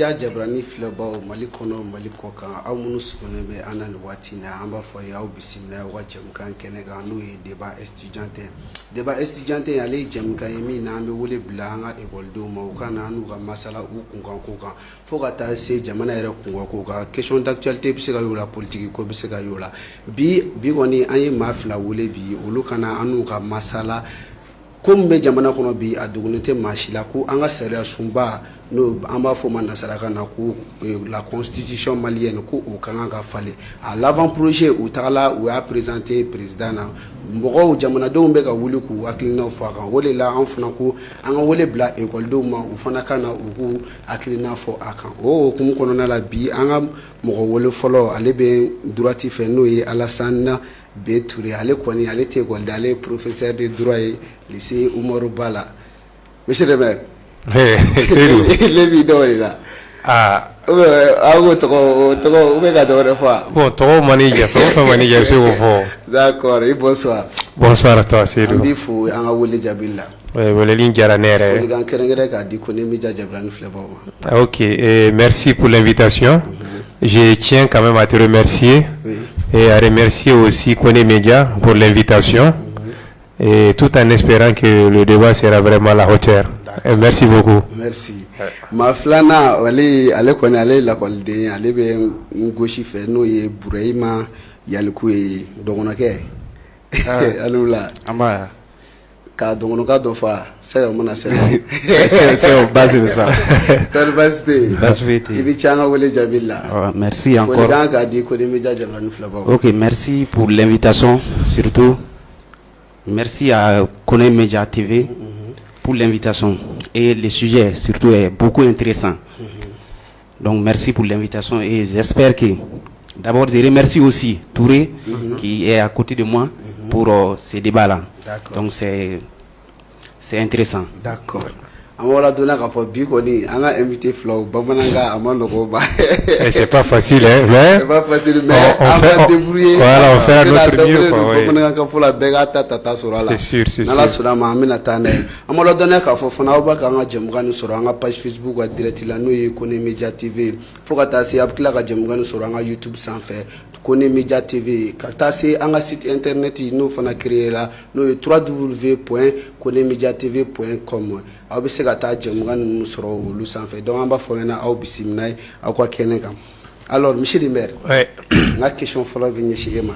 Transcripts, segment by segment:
Media Jabrani filɛbaw Mali kɔnɔ Mali kɔ kan aw minnu sigilen bɛ an na nin waati in na an b'a fɔ aw bisimila aw ka jɛmukan kɛnɛ kan n'o ye débat estudiantin débat estudiantin ale ye jɛmukan ye min na an bɛ wele bila an ka ekɔlidenw ma u ka na n'u ka masala u kunkanko kan fo ka taa se jamana yɛrɛ kunkanko kan question d'actualité bɛ se ka y'o la politique ko bɛ se ka y'o la bi kɔni an ye maa fila wele bi olu ka na an n'u ka masala ko min bɛ jamana kɔnɔ bi a dogolen tɛ maa si la ko an ka sariya sunba n'o an b'a fɔ ma nasarakan na ko la constitution malienne ko o ka kan ka falen a l'avant projet u tagala u y'a présenté président na mɔgɔw jamanadenw bɛ ka wuli k'u hakilinaw fɔ a kan o de la an fana ko an ka wele bila ekɔlidenw ma u fana ka na u k'u hakilina fɔ a kan o hukumu kɔnɔna la bi an ka mɔgɔ wele fɔlɔ ale bɛ droite fɛ n'o ye Alassane B Touré ale kɔni ale tɛ ekɔliden ale ye professeur de droit ye lycée Umaru Bala monsieur le maire lebi dɔw de la aw ko tɔgɔ u bɛ ka dɔ wɛrɛ fɔ bon tɔgɔ mani jɛ fɛn mani jɛ se k'o fɔ d'accord et bonsoir bonsoir à toi Seydou an b'i fo an ka wele jaabi la weleli diyara ne yɛrɛ folikan kɛrɛnkɛrɛn k'a di Koné Media Jabrani filɛbaw ma ok merci pour l'invitation je tiens quand même à te remercier et à remercier aussi Koné Media pour l'invitation et tout en espérant que le débat sera vraiment à la hauteur. Merci beaucoup. Merci. Ma flana ale kɔni ale lakɔliden ale bɛ gosi fɛ n'o ye Burahima Yaliku ye dɔgɔnɔkɛ alula ka dɔgɔnɔka dɔ fa sɛbɛn mana sɛbɛn c'est base de ça basité i ni ce an ka wele jaabi la merci encore folikan k'a di Koné Media Jabrani filɛbaw ok merci pour l'invitation surtout merci à Koné Media TV pour l'invitation et le sujet surtout est beaucoup intéressant. Donc merci pour l'invitation et j'espère que d'abord je remercie aussi Touré qui est à côté de moi pour ce débat là. Donc c'est intéressant. D'accord. Amala donna ka fɔ bi kɔni an ka invité filaw bamanankan a ma nɔgɔ ba c'est pas facile hein mais c'est pas facile mais on va débrouiller voilà on fait notre mieux quoi bamanankan ka fɔ la bɛɛ ka ta sɔrɔ la c'est sûr n'ala sɔnna ma an bɛna taa n'a ye amala donna ka fɔ fana aw b'a k'an ka jɛmukan nin sɔrɔ an ka page Facebook ka direct la n'o ye Koné Media TV fo ka taa se a bɛ tila ka jɛmukan nin sɔrɔ an ka YouTube sanfɛ Koné Media TV ka taa se an ka site internet n'o fana créé la n'o ye www.konemediatv.com aw bɛ se ka taa jɛmukan ninnu sɔrɔ olu sanfɛ donc an b'a fɔ ɲɛna aw bisimila aw ka kɛnɛ kan alors monsieur le maire n ka question fɔlɔ bɛ ɲɛsin e ma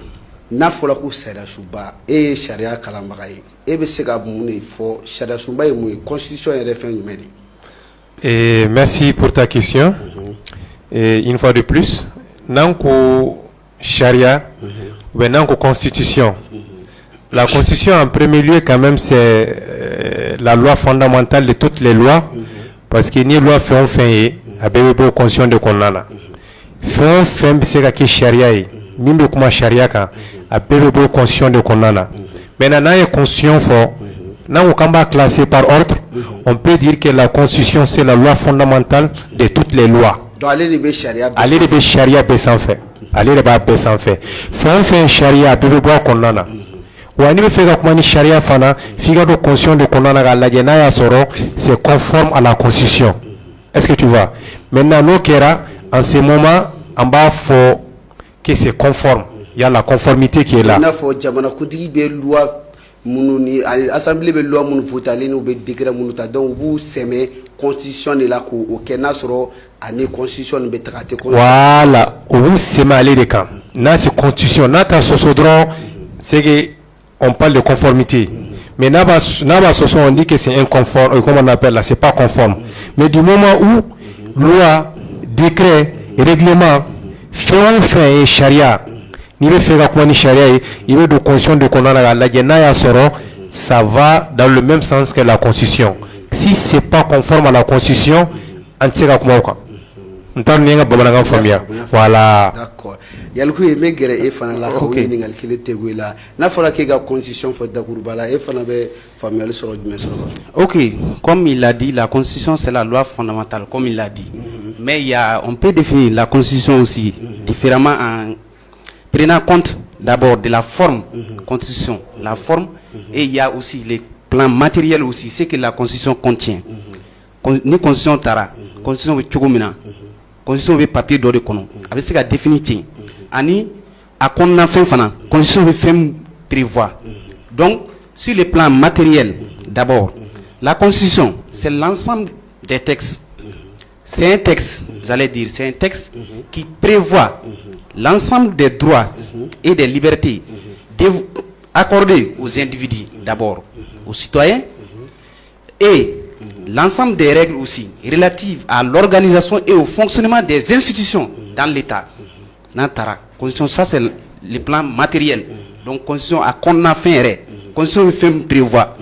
n'a fɔra ko sariya sunba e ye sariya kalanbaga ye e bɛ se ka mun de fɔ sariya sunba ye mun ye constitution yɛrɛ fɛn jumɛn de et merci pour ta question et une fois de plus n'an ko charia ou bien n'an ko constitution la constitution en premier lieu quand même c'est la loi fondamentale de toutes les lois parce que ni loi fɛn o fɛn ye a bɛɛ bɛ bɔ constitution de kɔnɔna na fɛn o fɛn bɛ se ka kɛ sariya ye min bɛ kuma sariya kan a bɛɛ bɛ bɔ constitution de kɔnɔna na maintenant n'an ye constitution fɔ n'an ko k'an b'a classer par ordre on peut dire que la constitution c'est la loi fondamentale de toutes les lois donc ale de bɛ sariya bɛɛ sanfɛ ale de b'a bɛɛ sanfɛ fɛn o fɛn sariya a bɛɛ bɛ bɔ a kɔnɔna na wa ni bɛ fɛ ka kuma ni sariya fana f'i ka don constitution de kɔnɔna na k'a lajɛ n'a y'a sɔrɔ c'est conforme à la constitution est-ce que tu vois maintenant n'o kɛra en ce moment an b'a fɔ que c'est conforme il y a la conformité qui est là. i n'a fɔ jamanakuntigi bɛ loi minnu ni assemblée bɛ loi minnu voté ale n'u bɛ décret minnu ta donc u b'u sɛmɛ constitution de la k'o kɛ n'a sɔrɔ ani constitution nin bɛ taga tɛ voilà u b'u sɛmɛ ale de kan n'a c'est constitution n'a ta sɔsɔ dɔrɔn c'est que on parle de conformité. Mais n'a on dit que c'est inconforme, comment on appelle là, c'est pas conforme. Mais du moment où loi, décret, règlement, fait et charia, il veut faire quoi ni charia, il veut de conscience de qu'on a la guénaïa soro, ça va dans le même sens que la constitution. Si c'est pas conforme à la constitution, on tire comment quoi. Voilà. D'accord. Yalku ye me gere e fana la ko ni ngal kile tegwe la na fora ke ga constitution fo dakuruba la e fana be famille soro du mesoro. OK, comme il a dit la constitution c'est la loi fondamentale comme il l'a dit. Mais on peut définir la constitution aussi différemment en prenant compte d'abord de la forme constitution, la forme et il y a aussi les plans matériels aussi, c'est que la constitution contient. Ni constitution tara, constitution chogomina. constitution bɛ papier dɔ de kɔnɔ a bɛ se ka définir ten ani a kɔnɔna fɛn fana constitution bɛ fɛn prévoir donc sur le plan matériel d'abord la constitution c'est l'ensemble des textes. C'est un texte, j'allais dire, c'est un texte qui prévoit l'ensemble des droits et des libertés accordés aux individus d'abord, aux citoyens, et l'ensemble des règles aussi relatives à l'organisation et au fonctionnement des institutions dans l'État. Constitution, ça c'est le plan matériel. Donc constitution a qu'on a fait, constitution fait prévoir.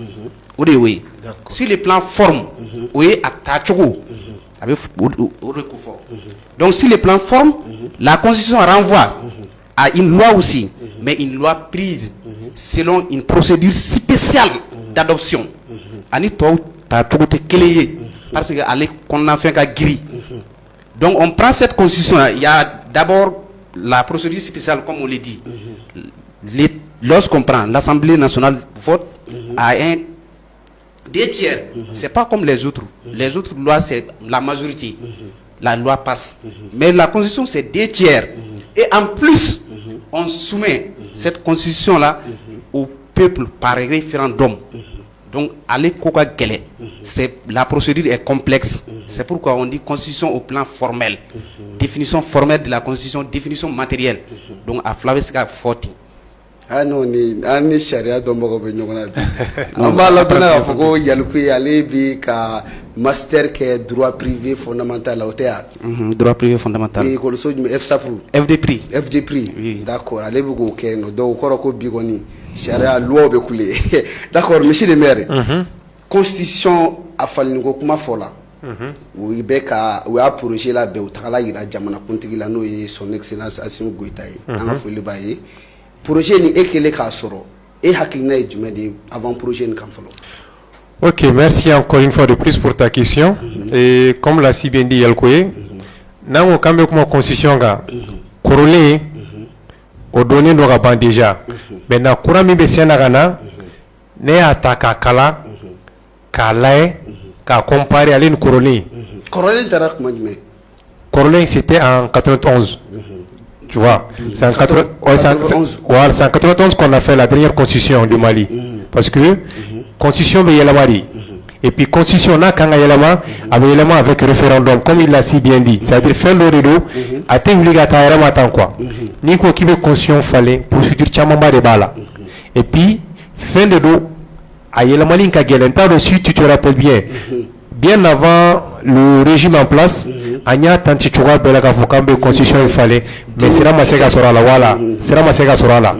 Oui. Sur le plan forme, oui, à Tachogo. Donc sur le plan forme, la constitution renvoie à une loi aussi, mais une loi prise selon une procédure spéciale d'adoption. Parce qu'on a fait un gris. Donc on prend cette constitution, il y a d'abord la procédure spéciale comme on l'a dit. Lorsqu'on prend l'Assemblée nationale vote à un 2 tiers, c'est pas comme les autres. Les autres lois, c'est la majorité. La loi passe. Mais la constitution, c'est 2 tiers. Et en plus, on soumet cette constitution-là au peuple par référendum. Donc, la procédure est complexe. C'est pourquoi on dit constitution au plan formel. Définition formelle de la constitution, définition matérielle. Donc, à Flaviska Forti. Ah non, ni charia dɔ mɔgɔ bɛ ɲɔgɔn na bi an b'a latana k'a fɔ ko Yalikuye ale bi ka master kɛ droit privé fondamental la o tɛ yan droit privé fondamental école-so jumɛn FDPRI d'accord ale bɛ k'o kɛ yen nɔ donc o kɔrɔ ko bi kɔni charia loi bɛ kule d'accord monsieur le maire constitution a falen ko kuma fɔ la u bɛ ka u y'a projet la bɛn u tagala yira jamanakuntigi la n'o ye son excellence Assimi Goïta ye an ka foli b'a ye projet ni ekele k'a sɔrɔ e hakilina ye jumɛn de avant projet ni kan fɔlɔ. Ok, merci encore une fois de plus pour ta question. Et comme l'a si bien dit Yalikuye, n'an ko k'an bɛ kuma constitution kan kɔrɔlen o donnen dɔ ka ban déjà maintenant kura min bɛ sen na ka na ne y'a ta k'a kala k'a lajɛ k'a comparer ale ni kɔrɔlen. Kɔrɔlen taara kuma jumɛn? Kɔrɔlen c'était en 91. Tu vois, c'est en 91 qu'on a fait la dernière constitution du Mali. Parce que constitution est Yalamari. Et puis constitution n'a qu'un Yalama avec référendum, comme il l'a si bien dit. C'est-à-dire faire le rideau, atteindre l'égalité quoi. Ni quoi qui veut constitution fallait procédure Chamamba de Bala. Et puis faire le dos à Yalamali Kagelen. Dessus, tu te rappelles bien avant le régime en place. Anya tanti chouga bela ka fokambe constitution il fallait mais sera masega sorala voilà sera masega sorala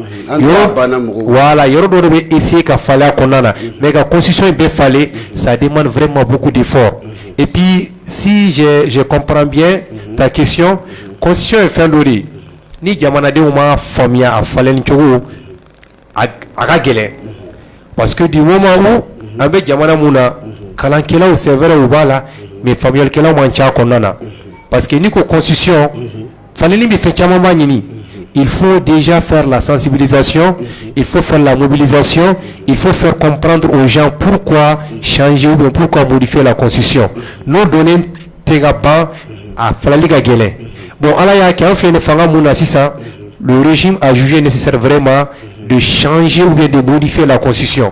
voilà yoro do be essayer ka fallait konana mais la constitution il fallait ça demande vraiment beaucoup d'efforts et puis si je comprends bien ta question constitution est fait lori ni jamana de uma famia a fallait ni chougo aga gele parce que du moment où avec jamana muna kalankela au sévère ou bala mais Fabien Kela mancha konana parce que nico constitution fallait ni fait chamamba nini il faut déjà faire la sensibilisation il faut faire la mobilisation il faut faire comprendre aux gens pourquoi changer ou bien pourquoi modifier la constitution non donner tegaba à falaliga gele bon ala ya qui a fait une fanga muna sisa le régime a jugé nécessaire vraiment de changer ou bien de modifier la constitution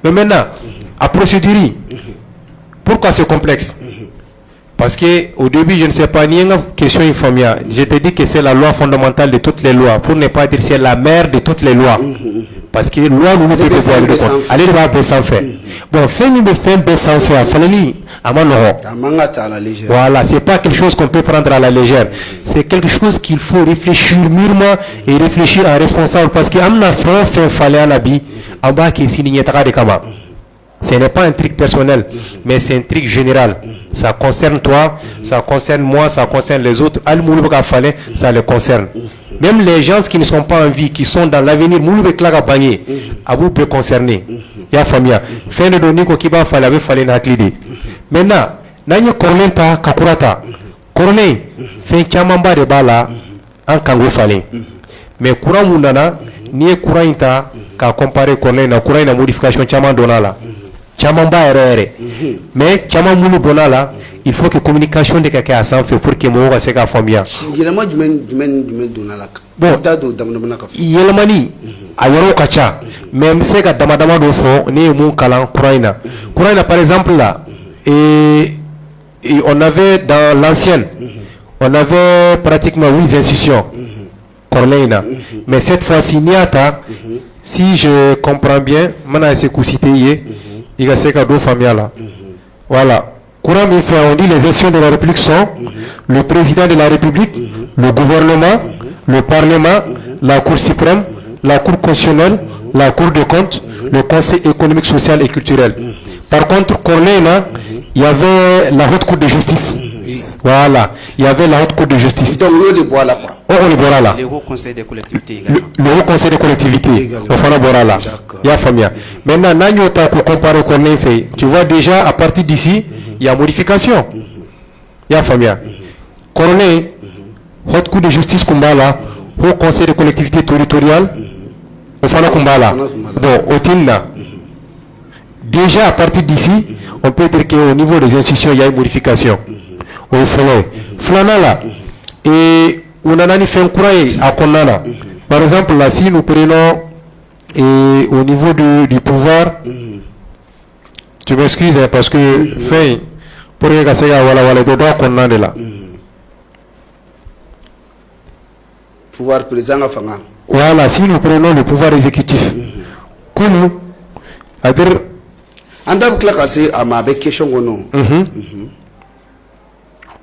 mais maintenant à procédure pourquoi c'est complexe? Parce que au début, je ne sais pas, ni une question infamia. Je te dis que c'est la loi fondamentale de toutes les lois, pour ne pas dire c'est la mère de toutes les lois. Parce que loi nous peut pas le faire. Allez va baisser sans faire. Bon, faire nous faire baisser sans faire. Fallait voilà, c'est pas quelque chose qu'on peut prendre à la légère. C'est quelque chose qu'il faut réfléchir mûrement et réfléchir en responsable parce que amna fait fallait à la vie, en bas qui signe de kama. Ce n'est pas un truc personnel, mais c'est un truc général. Ça concerne toi, ça concerne moi, ça concerne les autres. Ça les concerne. Même les gens qui ne sont pas en vie, qui sont dans l'avenir, vous peut concerner. Ya famia. Fin de donner qui va falloir n'acclider. Maintenant, n'ayez corneta kakurata. Corne, fin chamamba de bala, en kango fallait. Mais courant mundana, ni courant ita, qu'à comparer corne na courant na modification chamandonala. Chamamba erreur mais chama mulu bonala il faut que communication de quelqu'un s'en fait pour que moi c'est qu'à famille. yelema jumɛn donna la Bon, da do dama ka fɔ yelemani a yɔrɔw ka ca mais n bɛ se ka dama dama dɔ fɔ ne ye mun kalan courant in na par exemple là et on avait dans l'ancienne on avait pratiquement 8 institutions Corleina mais cette fois-ci n'i y'a ta si je comprends bien mana essayer k'u citer ye i ka se ka dɔ faamuya la voilà courant min fait on dit les institutions de la République sont le président de la République le gouvernement le Parlement, la Cour suprême, la Cour constitutionnelle, la Cour des comptes, le Conseil économique, social et culturel. Par contre, Corleina, il y avait la Haute Cour de justice. Voilà, il y avait la Haute Cour de justice. donc on les boit là quoi On les boit là. Le Haut Conseil des collectivités également. Le Haut Conseil des collectivités, on fait la boira là. Il y a famille. Maintenant, Nanyota pour comparer Corleina fait, tu vois déjà à partir d'ici, il y a modification. Il y a famille. Corleina, Haute Cour de justice Kumbala, Haut Conseil de collectivités territoriales, au Fana Kumbala. Bon, au Tinna. Déjà à partir d'ici, on peut dire qu'au niveau des institutions, il y a une modification. Au Flana là. Et on a fait un courrier à Konana. Par exemple, là, si nous prenons au niveau du pouvoir, tu m'excuses parce que, fait, pour que ça voilà, dodo Konana là. pouvoir président a fanga Voilà, si nous prenons le pouvoir exécutif, comment c'est-à-dire an da bɛ tila ka se a ma a bɛ question kɔnɔ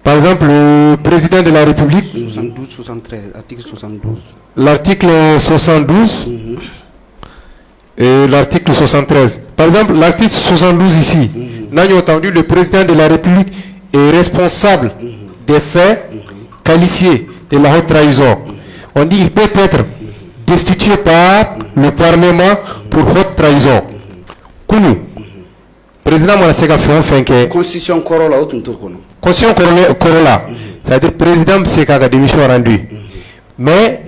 par exemple le président de la République 72, 73, article 72. l'article 72 et l'article 73. Par exemple, l'article 72 ici, nous avons entendu le président de la République est responsable des faits qualifiés de la haute trahison. On dit qu'il peut être destitué par le Parlement pour haute trahison. Kounou, président Monasega fait un fin que constitution kɔrɔ la o tun t'o kɔnɔ constitution Corolla, c'est-à-dire président Seka a démission rendue. Mais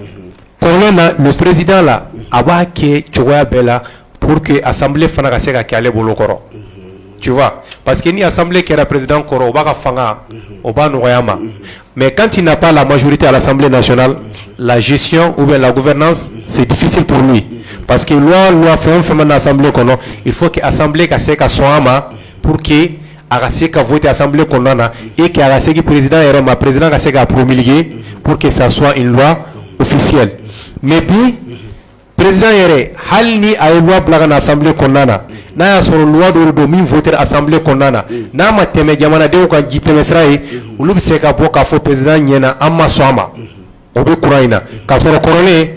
Corolla, le président là, a que Chogoya Bella pour que l'Assemblée Fanaka Seka qui allait bolokoro. Tu vois, parce que ni Assemblée qui est le président Koro, Oba Fanga, Oba Noyama. Mais quand il n'a pas la majorité à l'Assemblée nationale, la gestion ou bien la gouvernance, c'est difficile pour lui. Parce que loi fait un phénomène d'Assemblée Kono, il faut que l'Assemblée Kaseka soit pour que Araseka vote l'Assemblée Kono et que Araseki président et ma président Kaseka promulgué pour que ça soit une loi officielle. Mais puis, président Yere, Halni a une loi blague dans l'Assemblée Kono na sur loi de domin voter Assemblée Kono na ma teme jamana de ko jiteme srai ulu seka boka fo président nyena amma swama obe kuraina ka soro korone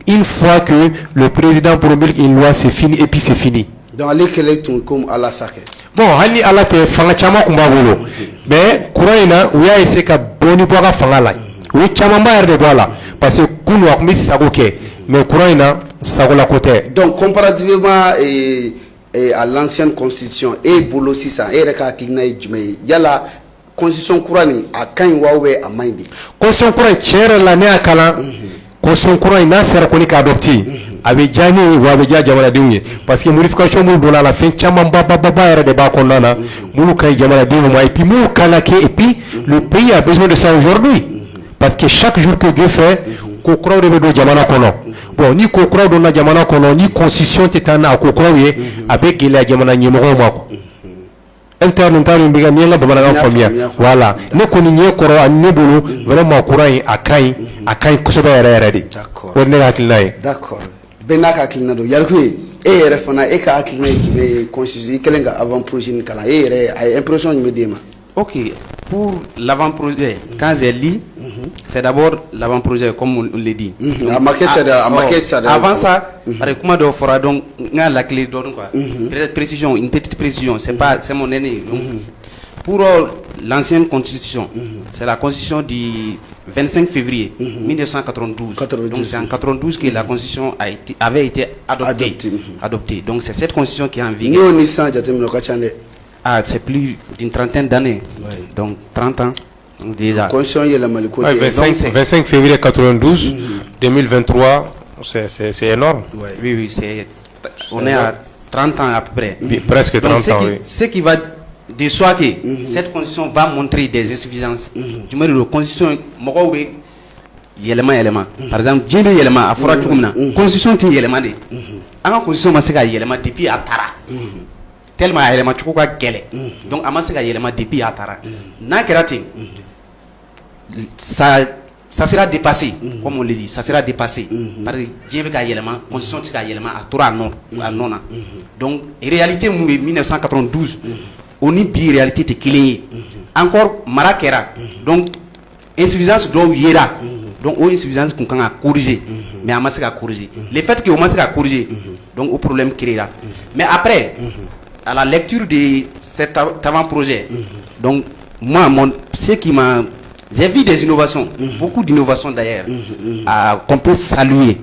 une fois que le président promulgue une loi c'est fini et puis c'est fini donc ale kɛlɛ tun comme ala sakɛ bon hali ala te fanga chama kumba bolo mais kuraina u ya ese ka doni boka fanga la u chama ba yerde bola parce que kunu wa kumisi sago ke mais kuraina sago la côté donc comparativement à l'ancienne constitution et bolo sisan e yɛrɛ ka hakilina ye jumɛn ye yala constitution kura nin a ka ɲi wa a man ɲi de constitution kura tiɲɛ yɛrɛ la ne y'a kalan constitution kura n'a sera kɔni ka adopté a bɛ diya ne ye wa a bɛ diya jamanadenw ye parce que modification minnu donna a la fɛn caman ba yɛrɛ de b'a kɔnɔna na minnu ka ɲi jamanadenw ma et puis minnu kan ka kɛ et puis le pays a besoin de ça aujourd'hui parce que chaque jour que Dieu fait ko kuraw de bɛ don jamana kɔnɔ bon ni ko kuraw donna jamana kɔnɔ ni constitution tɛ taa n'a ko kuraw ye a bɛ gɛlɛya jamana ɲɛmɔgɔw ma quoi interne t'a min bɛ ka ni la bamanankan faamuya voilà ne kɔni ɲɛ kɔrɔ ani ne bolo vraiment courant in a ka ɲi kosɛbɛ yɛrɛ de d'accord o ne ka hakilina ye d'accord bɛɛ n'a ka hakilina don yaliku ye e yɛrɛ fana e ka hakilina ye jumɛn ye constitution i kɛlen ka avant projet nin kalan e yɛrɛ a ye impression jumɛn d'e ma Ok, pour l'avant-projet, quand j'ai lu, c'est d'abord l'avant-projet, comme on l'a dit. Avant ça, comment on fera donc la clé d'ordre quoi. Précision, une petite précision, c'est mon aîné. Pour l'ancienne constitution, c'est la constitution du 25 février 1992. Donc c'est en 92 que la constitution avait été adoptée. Donc c'est cette constitution qui est en vigueur. Ah, c'est plus d'une trentaine d'années. Ouais. Donc 30 ans déjà. 25 février 92, 2023, c'est énorme. Ouais. Oui, on est à 30 ans à peu près. Presque 30 ans, oui. Ce qui va de soi que cette constitution va montrer des insuffisances. Tu me dis la constitution moko be yelema par exemple djembe yelema afora tumna constitution ti yelema de anga constitution ma se ka yelema depuis atara tellement yelema chuko ka gele donc ama se ka yelema depuis atara na kerati ça sera dépassé comme on le dit, ça sera dépassé par djembe ka yelema constitution ti ka yelema atora non nona donc en réalité 1992 on y bi réalité te kilé encore marakera donc insuffisance do yera donc o insuffisance qu'on a corriger mais on m'a à corriger le fait que on m'a à corriger donc au problème créera mais après à la lecture de cet avant-projet donc moi ce qui m'a j'ai vu des innovations beaucoup d'innovations d'ailleurs qu'on peut saluer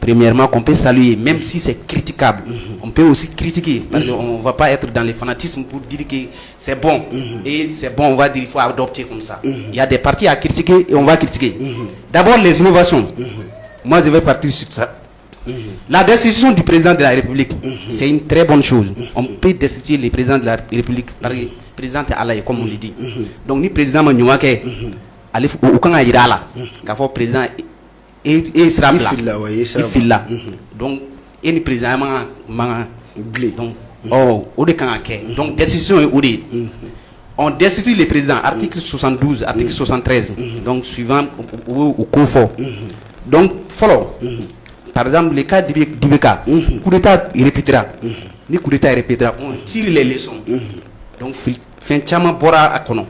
premièrement qu'on peut saluer même si c'est critiquable on peut aussi critiquer parce qu'on va pas être dans le fanatisme pour dire que c'est bon et c'est bon on va dire il faut adopter comme ça il y a des parties à critiquer et on va critiquer d'abord les innovations moi je vais partir sur ça. La destitution du président de la République c'est une très bonne chose on peut destituer le président de la République par le président Alaye comme on le dit donc ni président Manyouake allez au kan a yira la ka fɔ président et sera là il file là donc et ni président ma donc oh o de kan a kɛ donc décision est o de on destitue le président article 72 article 73 donc suivant au confort donc follow par exemple le cas d'Ibeka coup d'état il répétera ni coup d'état il répétera on tire les leçons donc fin chama bora akono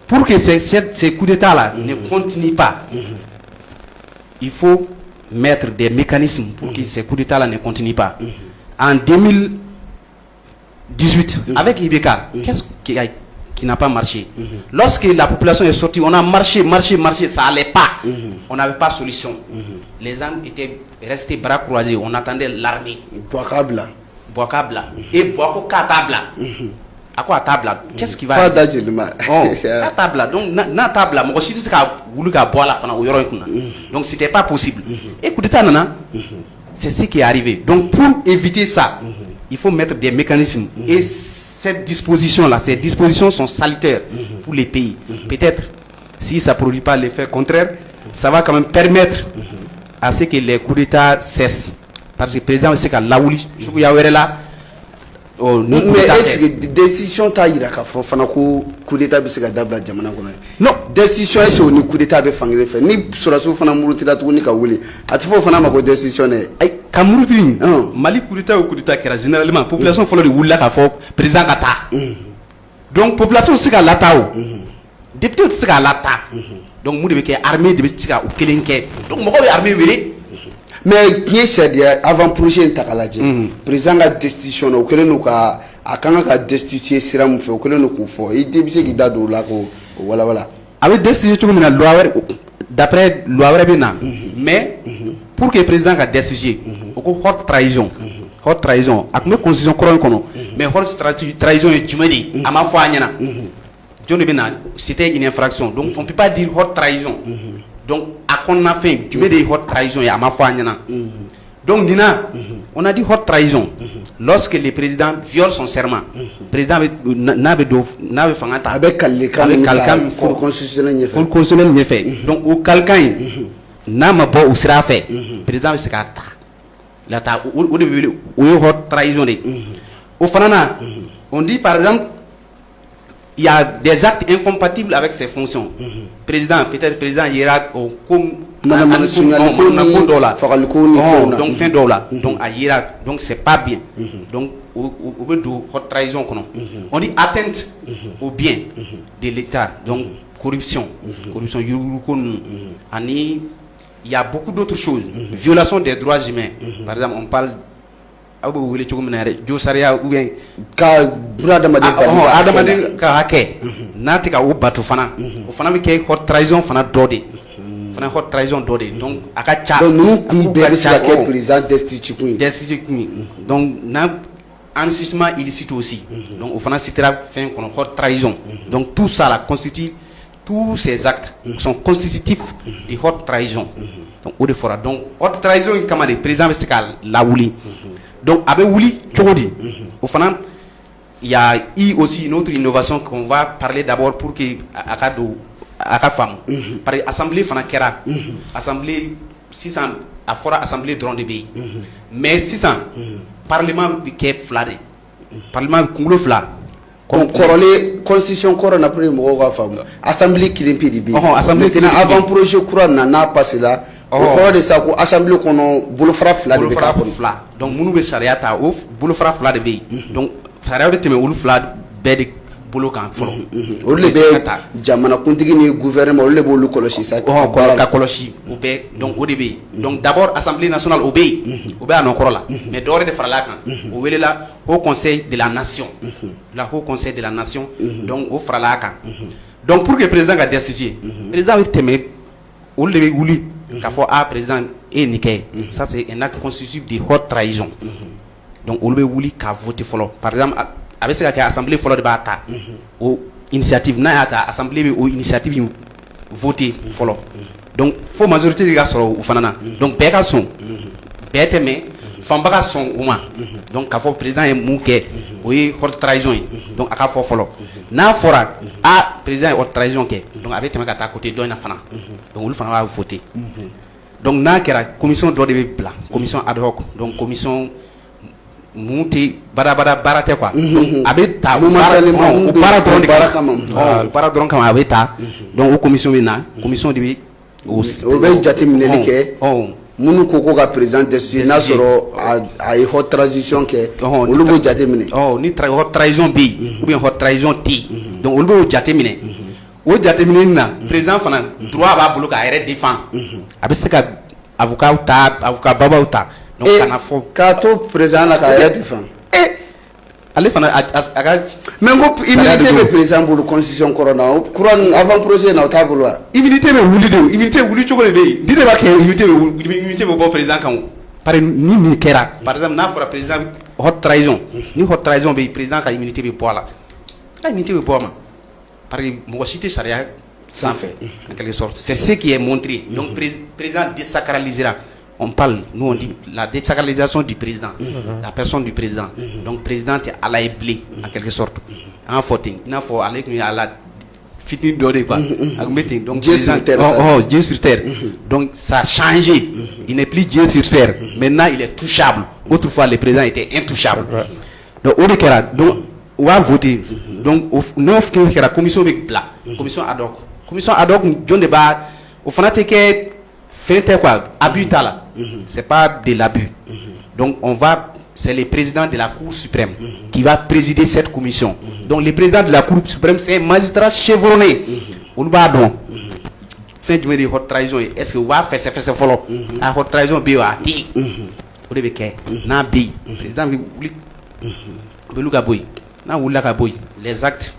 pour que ces coups d'état-là ne continuent pas, il faut mettre des mécanismes pour que ces coups d'état-là ne continuent pas. En 2018, avec Ibeka, qu'est-ce qui n'a pas marché? Lorsque la population est sortie, on a marché, ça n'allait pas. On n'avait pas de solution. Les gens étaient restés bras croisés, on attendait l'armée. Boakabla. Et Boako Katabla. À quoi table? Qu'est-ce qui va? Pas d'agilement. La table. Donc, na table. Moi aussi, c'est qu'à voulu qu'à boire la fin au yoro. Donc, c'était pas possible. Écoutez, nana, c'est ce qui est arrivé. Donc, pour éviter ça, il faut mettre des mécanismes. Et cette disposition-là, ces dispositions sont salutaires pour les pays. Peut-être, si ça ne produit pas l'effet contraire, ça va quand même permettre à ce que les coups d'État cessent. Parce que le président, c'est qu'à Laouli, je vous y là. Oh, mais est-ce que décision ta ira ka fo fana ko coup d'état be se ka dabla jamana kono non décision est au coup d'état be fangire fe ni suraso fana murutira to ni ka wuli atifo fana mako décision ne ay ka muruti mali coup d'état ou coup d'état kera généralement population folo de wula ka fo président kata donc population se ka latao député se ka lata donc mu de ke armée de se ka o kelenke donc mako armée wele mais bien c'est avant prochain takalaje président la destitution au kele no ka akanga ka destituer siram fe au kele no ko fo e debise ki dado la ko voilà avec destitution comme la loi d'après loi bena mais pour que président ka destituer ko haute trahison ak me constitution coron kono mais haute trahison est jumedi ama fo anyana jone bena c'était une infraction donc on peut pas dire haute trahison donc à qu'on a fait tu mets des haute trahison et à ma foi donc Dina on a dit haute trahison lorsque le président viole son serment président n'avait fangata avec quelqu'un pour constitutionnel ne fait donc au quelqu'un n'a ma pas au sera fait président c'est cata là ta au début haute trahison au fanana on dit par exemple il y a des actes incompatibles avec ses fonctions. Président, peut-être président ira au donc fin dollar. Donc à Irak, donc c'est pas bien. Donc au haute trahison on dit atteinte au bien de l'État. Donc corruption, il y a beaucoup d'autres choses. Violation des droits humains. Par exemple, on parle ou bien bateau fana o fana bi ke haute trahison fana dode fana haute trahison dode donc aka nous président destitué donc na enrichissement illicite aussi donc o fana citera fin qu'on haute trahison donc tout ça là constitue tous ces actes sont constitutifs de haute trahison donc au de fora donc haute trahison comme le président c'est la wuli donc avec wuli chodi au fana il y a eu aussi une autre innovation qu'on va parler d'abord pour que à femme. Par l'Assemblée Fanakera, Assemblée 600 à fora Assemblée drone de pays. Mais 600 Parlement de Cape Flade, Parlement Kungulo Flade. Donc, corolé constitution corona pour le femme. Assemblée qui l'impide bien. Maintenant, avant projet courant n'a passé là. Au cours de ça, assemblée qu'on a boulofra fla de Fla. Donc, nous be chariata ouf, boulofra fla de pays. Donc, chariata de me fla bed bolokan folo. Au lieu de jamana continue gouvernement, au lieu de le colocher ça. Colochi, donc au début. Donc, d'abord, Assemblée nationale obéit à nos corps là. Mais d'ores de fralakan, au là, au Conseil de la Nation. La Haut Conseil de la Nation, donc au fralakan. Donc, pour que le président a destitué, le président a été au lieu de qu'a fait à président et niqué. Ça c'est un acte constitutif de haute trahison. Donc on veut voulu qu'a voté follow. Par exemple avec ce qu'a assemblée follow de bata ou initiative na ata assemblée ou initiative voté follow. Donc faut majorité des gars sur ou fanana. Donc beka son beteme fambaka son uma. Donc qu'a fait président et mouké oui haute trahison. Donc aka faut follow. Na fora a président haute trahison ke. Donc avec tema kata côté do na fana. Donc on va voter. Donc na kera commission droit de blanc, commission ad hoc, donc commission monté barate quoi. Donc avec ta para dron kama avec ta donc commission bina, commission de au ben jatimine ke munu koko ka président de na soro a haute transition ke o lugo jatimine ni haute trahison bi ou bien haute trahison ti donc o lugo jatimine o jatemine na président fana droit ba bolo ka yɛrɛ défend a bɛ se ka avocat ta avocat baba ta donc kana fɔ ka to président la ka yɛrɛ défend ale fana a ka mais ko immunité bɛ président bolo constitution corona couronne avant projet na o t'a bolo wa immunité bɛ wuli de immunité wuli cogo de bɛ yen ni de b'a kɛ immunité bɛ bɔ président kan o pari ni nin kɛra par exemple n'a fɔra président haute trahison ni haute trahison bɛ yen président ka immunité bɛ bɔ a la ka immunité bɛ bɔ a ma. Par cité charia sans fait, en quelque sorte. C'est ce qui est montré. Donc, le président désacralisera. On parle, nous on dit la désacralisation du président, la personne du président. Donc, le président est à la éblé, en quelque sorte. En footing, il faut aller à la fitting d'oré, quoi. Donc, Dieu sur terre. Dieu sur terre. Donc, ça a changé. Il n'est plus Dieu sur terre. Maintenant, il est touchable. Autrefois, le président était intouchable. Donc, au décret, donc, on va voter. Donc, neuf qui est la commission avec plat, commission ad hoc. Commission ad hoc, John Débat, au fanatique que fait quoi, abus là. C'est pas de l'abus. Donc, c'est le président de la Cour suprême qui va présider cette commission. Donc, le président de la Cour suprême, c'est un magistrat chevronné. On va donc fin du de haute trahison. Est-ce que on va faire ce follow? La haute trahison, B.A. Vous devez que na B. Président, vous les actes,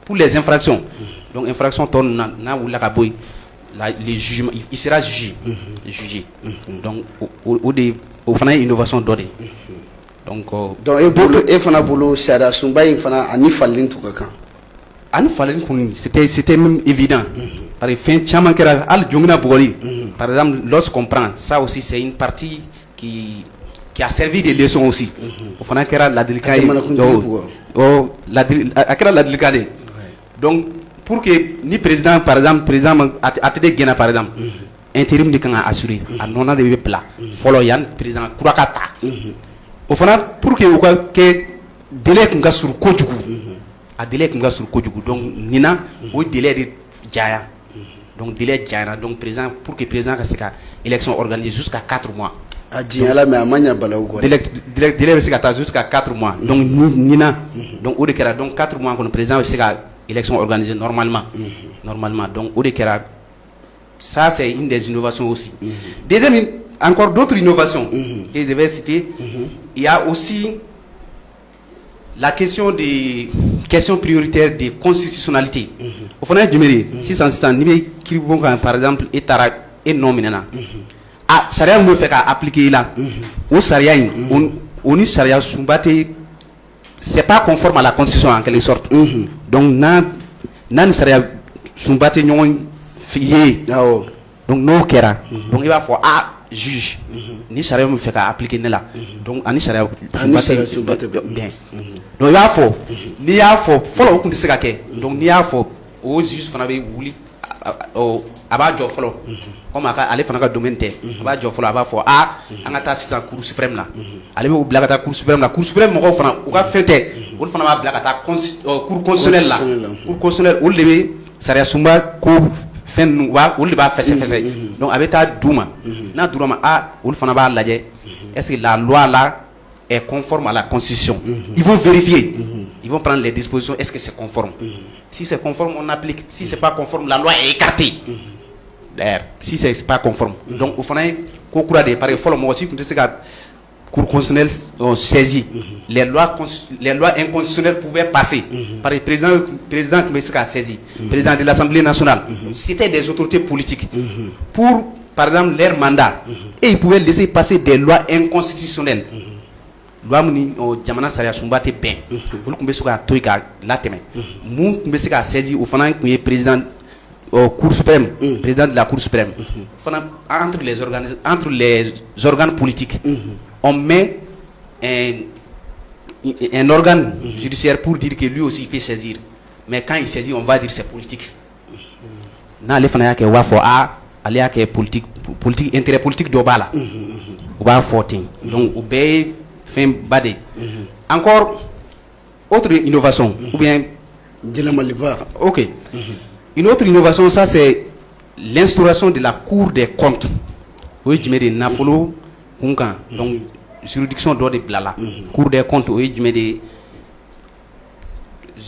pour les infractions. Donc, infraction tourne les jugements, il sera jugé. Donc, au final, innovation donnée. Donc, et fana bolo sada sumba in fana ani falin to kan. Ani falin c'était même évident. Par exemple, chaman kera al jongna bogoli. Par exemple, lorsqu'on prend ça aussi, c'est une partie qui a servi de leçon aussi. Au final, kera la délicate. La délicate. Donc, pour que ni président, par exemple, président Atede Gena, par exemple, intérim de Kanga assuré, à non de plat, follow Yann, président Kurakata. Au final, pour que délai qu'on a sur Kojugu, à délai qu'on a sur Kojugu, donc Nina, au délai de Jaya. Donc, délai de Jaya, donc président, pour que le président fasse élection organisée jusqu'à 4 mois. Délai jusqu'à 4 mois. Donc, Nina, donc, au décret, donc 4 mois, quand le président fasse élection organisée normalement. Normalement. Donc, au décret, ça, c'est une des innovations aussi. Deuxième, encore d'autres innovations que je vais citer. Il y a aussi la question des questions prioritaires de constitutionnalité. Au fond, du mérite, 600, par exemple, et non maintenant. Ah, Saria me fait appliquer là. Au Saria, on est Saria Sumbaté, c'est pas conforme à la constitution en quelque sorte. Donc, nan Saria Sumbaté, non, fié. Donc, non, Kera. Donc, il va falloir juge. Ni Saria me fait appliquer là. Donc, Ani Saria Sumbaté, bien. donc il y a fort n'i y'a fɔ fɔlɔ o tun tɛ se ka kɛ donc n'i y'a fɔ o juge fana bɛ wuli a b'a jɔ fɔlɔ comme ale fana ka domaine tɛ a b'a jɔ fɔlɔ a b'a fɔ an ka taa sisan cour suprême la ale bɛ bila ka taa cour suprême la cour suprême mɔgɔw fana u ka fɛn tɛ olu fana b'a bila ka taa cour constitutionnelle la cour constitutionnelle olu de bɛ sariya sunba ko fɛn ninnu olu de b'a fɛsɛfɛsɛ donc a bɛ taa d'u ma n'a d'u ma olu fana b'a lajɛ est-ce que la loi là est conforme à la constitution. Ils vont vérifier, ils vont prendre les dispositions, est-ce que c'est conforme. Si c'est conforme, on applique. Si c'est pas conforme, la loi est écartée. D'ailleurs, si c'est pas conforme. Donc, au final, par exemple, moi aussi, cour constitutionnelle saisie, les lois inconstitutionnelles pouvaient passer par le président qui a saisi, président de l'Assemblée nationale. C'était des autorités politiques pour, par exemple, leur mandat. Et ils pouvaient laisser passer des lois inconstitutionnelles. Loi muni jamana sariya sunba tɛ bɛn olu tun bɛ se ka to yen ka latɛmɛ mun tun bɛ se ka saisi o fana tun ye président cour suprême président de la cour suprême fana entre les organes politiques on met un organe judiciaire pour dire que lui aussi il peut saisir mais quand il saisit on va dire c'est politique n'ale fana y'a kɛ o b'a fɔ ale y'a kɛ politique intérêt politique dɔ b'a la o b'a fɔ ten donc o bɛɛ ye encore autre innovation ou bien ok une autre innovation ça c'est l'instauration de la cour des comptes oui je mets des nafolo kunkan donc juridiction d'ordre de blala cour des comptes oui je mets des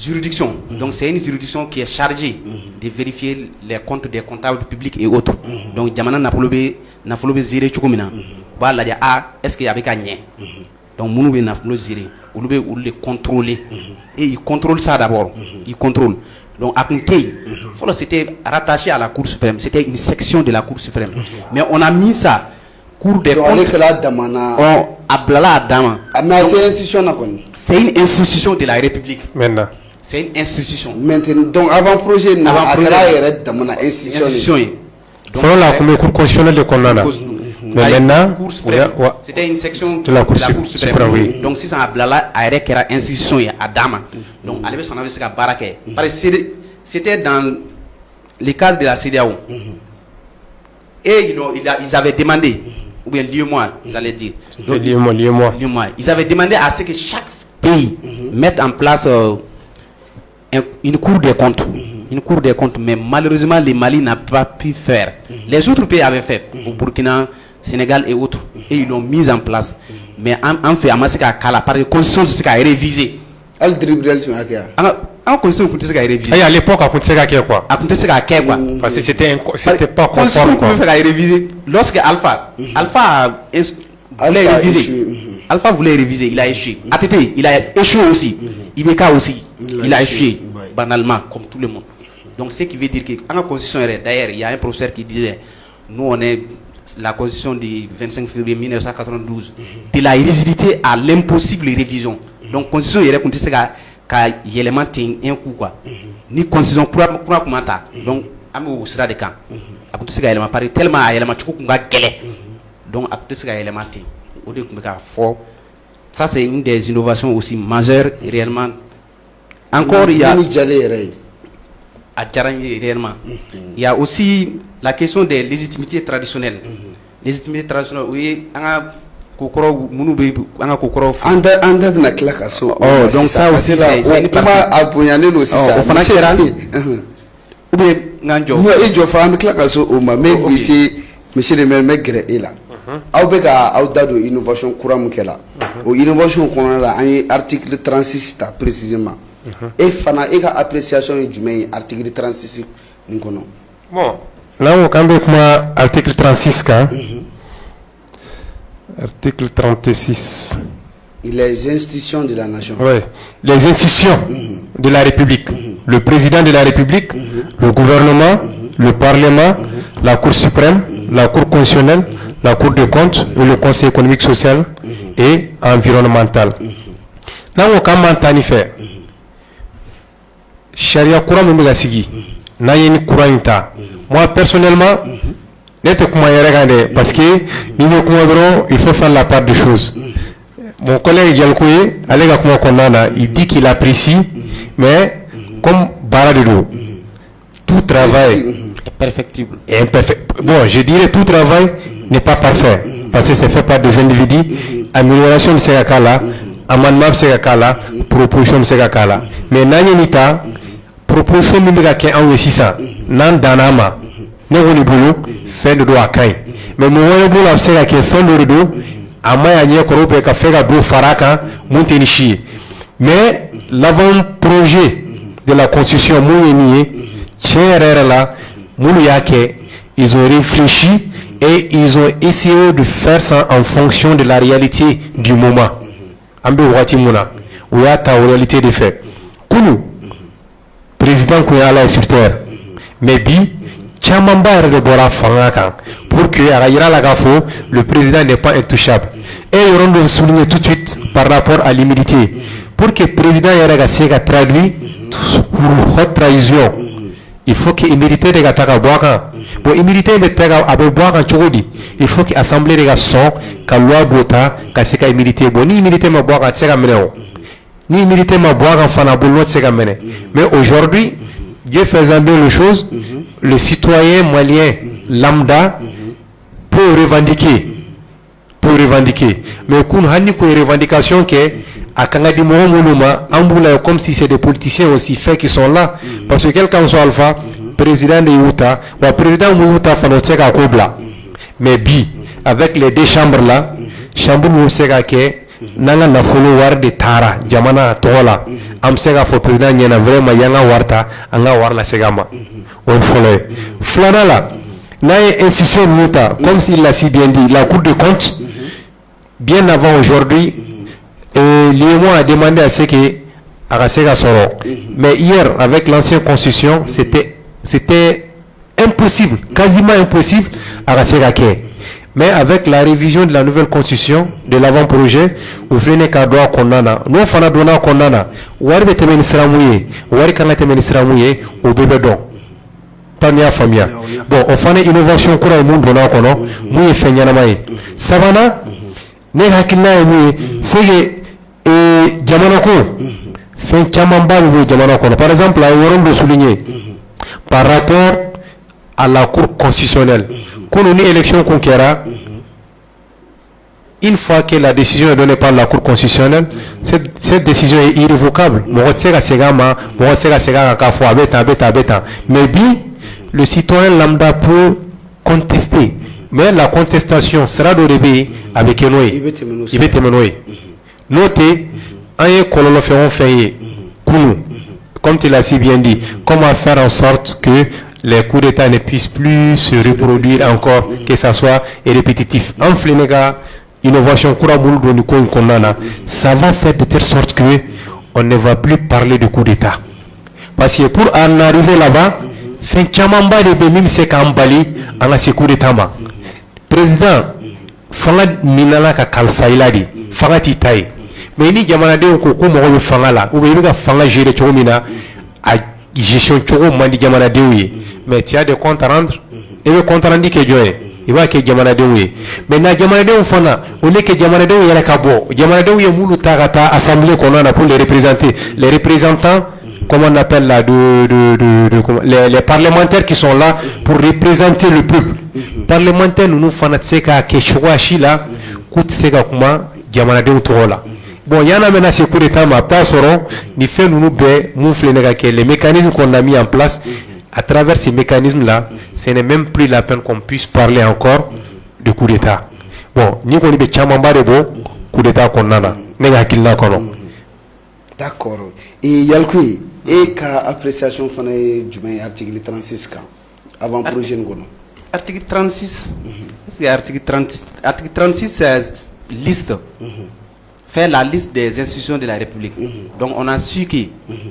juridiction donc c'est une juridiction qui est chargée de vérifier les comptes des comptables publics et autres donc jamana nafolo be zere chukumina ba la est-ce qu'il y avait gagné donc munu be nafolo zere olu be olu le contrôler et ils contrôlent ça d'abord ils contrôlent donc à Kuntei c'était rattaché à la Cour suprême, c'était une section de la Cour suprême mais on a mis ça Cour des comptes c'est une institution de la République maintenant c'est une institution maintenant donc avant projet institution selon la Cour constitutionnelle de Konana. Mais maintenant, c'était une section de la Cour suprême. Oui. Donc si ça a blala, a une institution à Dama. Donc allez s'en aller à Baraké. C'était dans le cadre de la CEDEAO. Et ils avaient demandé, ou bien lieu-moi, j'allais dire. Lieu-moi. Ils avaient demandé à ce que chaque pays mette en place une cour des comptes. Une cour des comptes, mais malheureusement, le Mali n'a pas pu faire. Les autres pays avaient fait, au Burkina, Sénégal et autres, et ils l'ont mise en place. Mais en fait, par la constitution, c'est révisé. À l'époque, parce que c'était pas conforme. Lorsque Alpha voulait réviser, il a échoué. ATT, il a échoué aussi. Ibeka aussi, il a échoué, banalement, comme tout le monde. Donc, ce qui veut dire que la constitution, d'ailleurs, il y a un professeur qui disait, nous, on est la constitution du 25 février 1992, de la rigidité à l'impossible révision. Donc, constitution, il y a un élément un coup, quoi. Ni constitution, pour commenter. Donc, on sera de camp. Tellement, il y a donc, ça, c'est une des innovations aussi majeures, réellement. Encore, il y a réellement. Il y a aussi la question des légitimités traditionnelles. Légitimité traditionnelle, oui, donc ça aussi, c'est une partie. Monsieur le maire, est là. Innovation courante innovation qu'on a article 36 précisément. Et fana et appréciation du article 36 bon là on quand même article 36 article 36 les institutions de la nation. Oui, les institutions de la République, le président de la République, le gouvernement, le parlement, la Cour suprême, la Cour constitutionnelle, la Cour des comptes et le Conseil économique, social et environnemental. Là on quand même fait Sharia courant Mougasigi, Nayen Couranta. Moi personnellement, parce que il faut faire la part des choses. Mon collègue Yalkoué, il dit qu'il apprécie, mais comme Baradelo, tout travail est perfectible. est imperfect. Bon, je dirais tout travail n'est pas parfait, parce que c'est fait par des individus. Amélioration de Segakala, amendement de Segakala, proposition de Segakala. Mais Nanyanita, proposition de Segakala en Wessissa, Nan Danama, Négoni Boulou, fait de droit à Kain. Mais mon boulot a fait fin de dos. Mais l'avant-projet de la constitution ils ont réfléchi et ils ont essayé de faire ça en fonction de la réalité du moment. Ou la réalité des faits. Kounou, président Kouyala sur terre, mais bi, Tchamamba de Bora Fangaka, pour que le président n'est pas intouchable. Et ils auront souligner tout de suite par rapport à l'humilité. Pour que le président ait traduit pour haute trahison, il faut qu'il mérite de gâteau boire. Pour imiter de tega abe boire en chorodi, il faut que l'assemblée de garçons, que loi bota, que c'est qu'il mérite. Bon, ni imiter ma boire en tsega meneo, ni imiter ma boire en fanabolo tsega mene. Mais aujourd'hui, Dieu faisant bien les choses, le citoyen malien lambda peut revendiquer. Mais qu'on a une revendication qui est à Kangadi Mouluma, comme si c'est des politiciens aussi faits qui sont là. Parce que quelqu'un soit alpha, président de Utah, ou président de Utah, Fanotseka Kobla. Mais bi, avec les deux chambres là, chambre Mousseka Ke, Nanga na follow war de Tara, Jamana Tola, Amsega for président Yana vraiment Yanga Warta, Anga Warla Segama. On follow. Flanala, Naye institution Utah, comme s'il l'a si bien dit, la Cour de compte, bien avant aujourd'hui, l'IEMO a demandé à ce que Arasega Soro. Mais hier, avec l'ancienne constitution, c'était impossible, quasiment impossible Arasega Ke. Mais avec la révision de la nouvelle constitution, de l'avant-projet, vous venez qu'à droit qu'on en a. Nous, on a donné qu'on en a. Ouari te ministre mouillé, ouari quand te ministre mouillé, au bébé don. Tania Famia. Bon, on fait une innovation pour le monde, on a qu'on a, mouillé fait n'yanamaye. Savana, ne hakina mouillé, c'est Jamanako, fait Chamamba ou Jamanako. Par exemple, là, on de souligner, par rapport à la Cour constitutionnelle, quand on a une élection conquérante, une fois que la décision est donnée par la Cour constitutionnelle, cette décision est irrévocable. Mais bien, le citoyen lambda peut contester. Mais la contestation sera de rébé avec Enoé. Il va te notez, un colon fait comme tu l'as si bien dit, comment faire en sorte que les coups d'État ne puissent plus se reproduire encore, que ça soit répétitif. En flénéga, innovation, ça va faire de telle sorte que on ne va plus parler de coup d'État. Parce que pour en arriver là-bas, fin chamamba de Bémim c'est qu'en Bali, on a ce coup d'État. Président, fanga minala ka kalfailadi, fanga titaï. Mais ni jamana de ko ko mo fanga la, ou bien fanga gérer chomina a gestion chogo mandi jamana de oui. Mais tu as des comptes à rendre, et le compte rendu que Dieu il va que jamana de oui. Mais na jamana de fanga, on est que jamana de oui la kabo. Jamana de oui moulu tagata assemblée qu'on a pour les représenter. Les représentants, comment on appelle là, les parlementaires qui sont là pour représenter le peuple. Parlementaires nous fanatseka ke chouachi là, kutseka kuma jamana de utola. Bon, il y en a maintenant ces coups d'état, mais pas seulement, ni fait nous moufler les mécanismes qu'on a mis en place. À travers ces mécanismes-là, ce n'est même plus la peine qu'on puisse parler encore de coup d'état. Bon, ni qu'on dit que chamamba de beau coup d'état qu'on a là, n'est-ce pas? D'accord. Et Yalkoui, et quelle appréciation faisait du article 36 avant le projet Ngono? Article 36, c'est article 36, c'est liste. Faire la liste des institutions de la République. Donc on a su que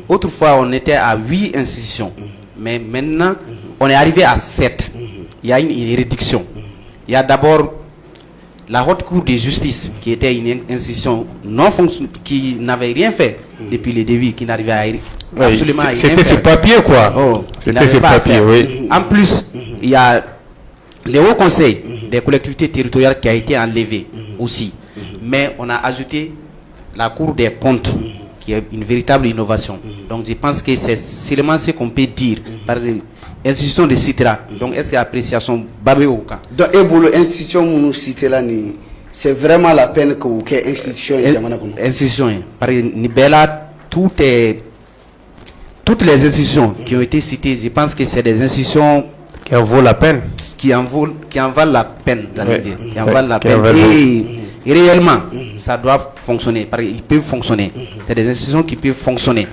autrefois on était à 8 institutions, mais maintenant on est arrivé à 7. Il y a une réduction. Il y a d'abord la Haute Cour de justice qui était une institution non qui n'avait rien fait depuis le début, qui n'arrivait à absolument rien faire. C'était ce papier quoi. C'était ce papier, oui. En plus, il y a le Haut Conseil des collectivités territoriales qui a été enlevé aussi. mais on a ajouté la Cour des comptes, qui est une véritable innovation. Donc je pense que c'est seulement ce qu'on peut dire par l'institution de Citra. Donc est-ce que l'appréciation babé au cas? Donc et pour l'institution nous citer là c'est vraiment la peine que vous institution institution par Nibela toutes les institutions qui ont été citées, je pense que c'est des institutions qui en vaut la peine, qui en valent la peine, qui en valent la peine. Et réellement, ça doit fonctionner. Ils peuvent fonctionner. C'est des institutions qui peuvent fonctionner.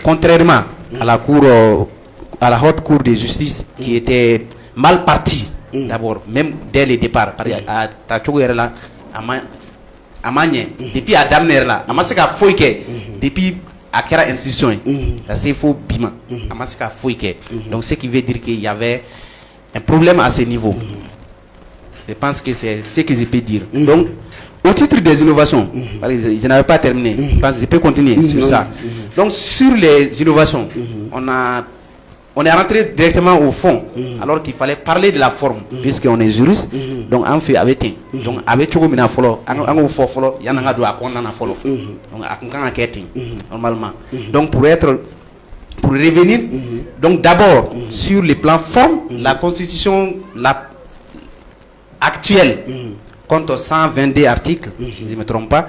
Contrairement à la haute cour de justice qui était mal partie d'abord, même dès le départ. Depuis Adam Nerla, depuis Akera institution, c'est faux bima. Donc ce qui veut dire qu'il y avait un problème à ce niveau. Je pense que c'est ce que je peux dire. Donc, au titre des innovations, je n'avais pas terminé, je pense que je peux continuer sur ça. Donc, sur les innovations, on est rentré directement au fond, alors qu'il fallait parler de la forme, puisqu'on est juriste. Donc, on fait avec un. Donc, avec tout le monde, il y en a normalement. Donc, pour revenir, donc d'abord, sur le plan forme, la constitution actuelle compte 122 articles, si je ne me trompe pas.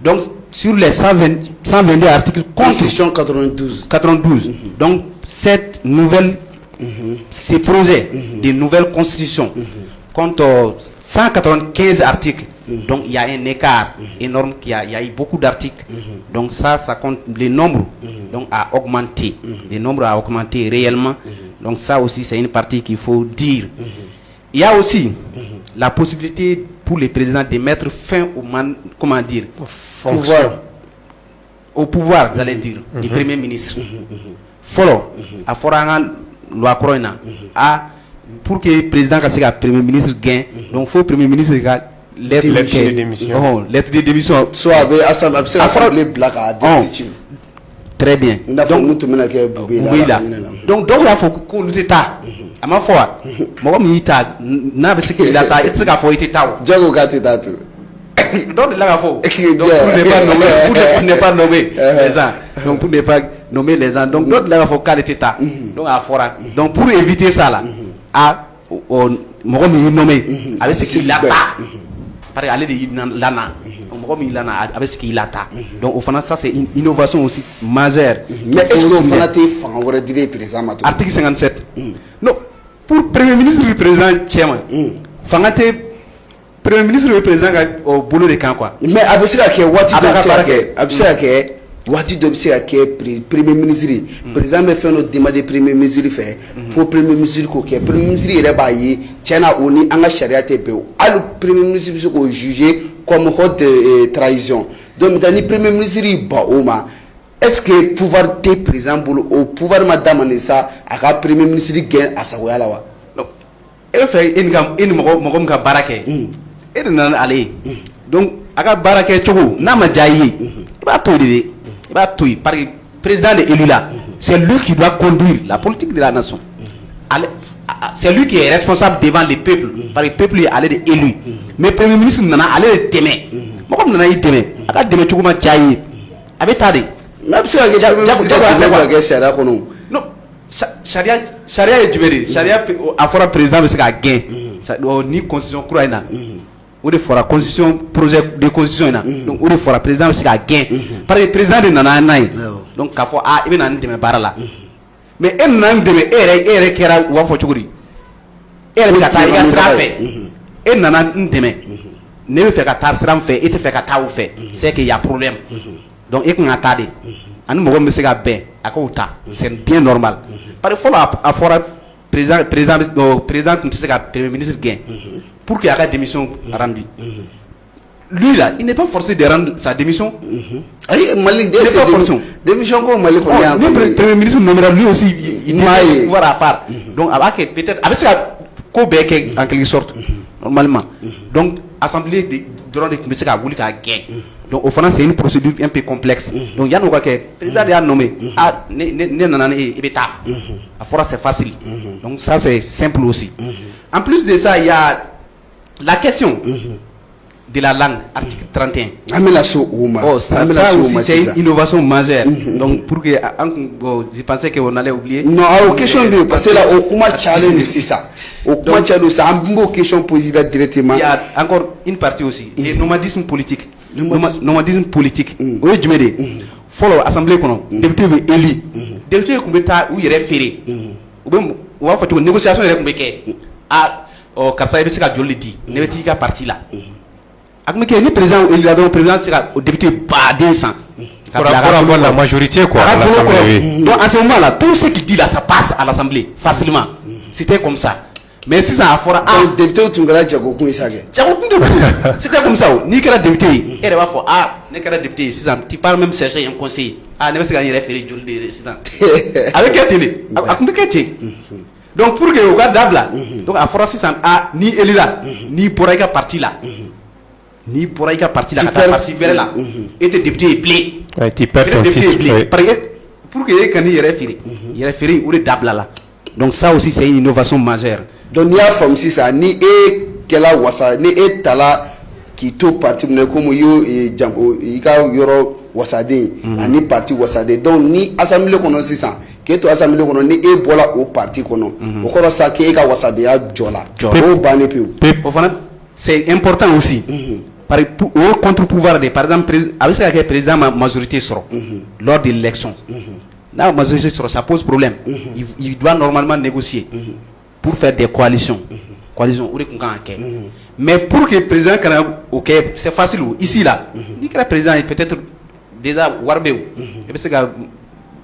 Donc, sur les 122 articles, Constitution 92. Donc, cette nouvelle, ces projets de nouvelle constitution compte 195 articles. Donc, il y a un écart énorme, il y a eu beaucoup d'articles. Donc, ça compte le nombre donc, a augmenté. Le nombre a augmenté réellement. Donc, ça aussi, c'est une partie qu'il faut dire. Il y a aussi la possibilité pour les présidents de mettre fin au pouvoir, vous allez dire, du Premier ministre. Follow, à Foranga, loi Corona, pour que le président le Premier ministre gagne, donc il faut le Premier ministre lettre de démission. Lettre de démission. Soit assemblée black à destituer. Très bien. Donc là, il faut qu'on nous état. À ma foi, moi, n'a pas ce qu'il a ta, et ce qu'il faut être ta. Django gâté d'atu. Donc là, il faut. Donc pour ne pas nommer les gens. Donc pour ne pas nommer les gens. Donc là, il faut qu'elle était ta. Donc à fora. Donc pour éviter ça là, moi, je nommé avec ce qu'il a ta. Par aller de l'ana. Avec ce qu'il a ta. Donc au final, ça c'est une innovation aussi majeure. Mais est-ce qu'on va dire président Matou? Article 57. Non. Pour Premier ministre et président Tchèman, Fangate, Premier ministre et président au boulot de camp quoi. Mais après ça, Wati doit Premier ministre, président me fait notre demande de Premier ministre fait pour Premier ministre que Premier ministre est baillé, Tchèna Oni, Anga Sharia TPO. Alors Premier ministre ko jugé comme haute trahison. Donc dans le Premier ministre Baoma. Est-ce que pouvoir te président au pouvoir madame Anessa à Premier ministre gain à sa wala? Non. Elle fait une mogom ka barake. Elle n'en allé. Donc aga barake chogo na ma jayi. Ba to de ba to par président de élu là. C'est lui qui doit conduire la politique de la nation. C'est lui qui est responsable devant le peuple. Par le peuple est allé élu. Mais Premier ministre n'en a allé de témer. Mogom n'en a eu témer. Aga de chogo ma jayi. Avec tade. Non, charia est du charia a fora président c'est à gain ni constitution croyana ou de fora constitution projet de constitution na donc ou de fora président c'est à gain par le président de nana nai donc ka fo il na ndeme barala mais en nan ndeme ere kera wa fo chuguri ere ka ta iga sra fe en nana ndeme ne fait ka ta sra fe et te fait ka ta ou fait c'est qu'il y a problème. Donc, il y a un tas de c'est bien normal. Par exemple, il faut président Premier ministre gain pour qu'il y ait une démission rendue. Lui là, il n'est pas forcé de rendre sa démission. Il n'est pas forcé. Démission comme Mali. Le Premier ministre nommera lui aussi, il doit pouvoir à part. Donc, peut-être, avec ça, en quelque sorte, normalement. Donc, assemblée de droit de commission a voulu qu'à gain. Donc au final c'est une procédure un peu complexe. Donc il y a nos gars qui président a nommé à fora c'est facile. Donc ça c'est simple aussi. En plus de ça il y a la question de la langue, article 31. Ça aussi, c'est une innovation majeure. Donc, pour que, je pensais qu'on allait oublier. Non, question de, parce que là, au Kuma challenge, c'est ça. Au Kuma challenge, c'est un bon question posée directement. Il y a encore une partie aussi, le nomadisme politique. Nomadisme politique. Oui, je me dis, follow assemblée, député élu. Député, où il est référé. On va faire une négociation avec Karsa il sera joli dit ne beti ka parti là ak ni président il a donc président sera au député badin sans pour avoir la majorité quoi à l'Assemblée. Donc en ce moment là tout ce qu'il dit là ça passe à l'Assemblée facilement. C'était comme ça. Mais si ça a fora député tu ngala jago ku isage c'était comme ça ni que la député elle va faire ne que la député si ça tu parles même chercher un conseiller ne se gagner référé joli de résident avec quel télé donc pour que vous gardez là, donc à force ni Elila, ni Poraïka parti là, ni Poraïka parti là, parti vers là, était député blé. Tu perds ton titre. Pour que quand il référé ou les dabla là. Donc ça aussi c'est une innovation majeure. Donc il y a forme si ça ni kela wasa ni tala qui tout parti ne comme yo et jambo ika yoro wasade ani parti wasade donc ni assemblée kono si ça que to assemblée kono ni bola au parti kono o koro sa ke ka wasade ya jola o bane pe o fana c'est important aussi par au contre-pouvoir de par exemple avec ce que président majorité sera lors de l'élection la majorité sera ça pose problème il doit normalement négocier pour faire des coalitions mais pour que le président OK c'est facile ici là ni que le président est peut-être déjà warbeu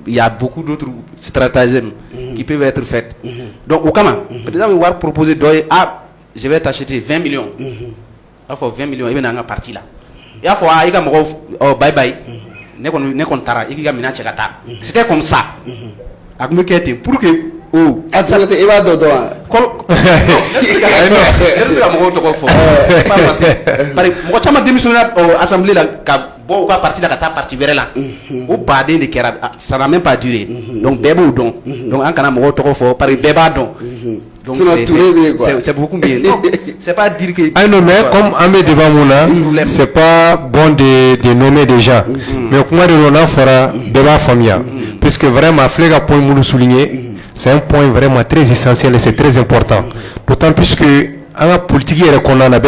il y a beaucoup d'autres stratagèmes qui peuvent être faits donc au comment le président va proposer je vais t'acheter 20 millions il faut 20 millions il va parti là il faut il va bye bye ne tara il va mina chekata c'était comme ça pour que Assemblée il va dodo assemblée là bon parti là parti vers là au badin de kera ça n'a même pas duré donc bébé donc en kana mo to fo par bébé donc c'est beaucoup mieux non c'est pas dire que non mais comme Amé devant moi là c'est pas bon de nommer des gens mais comment de l'on fera débat familial puisque vraiment flega point nous souligner c'est un point vraiment très essentiel et c'est très important. D'autant plus que la politique est condamnée.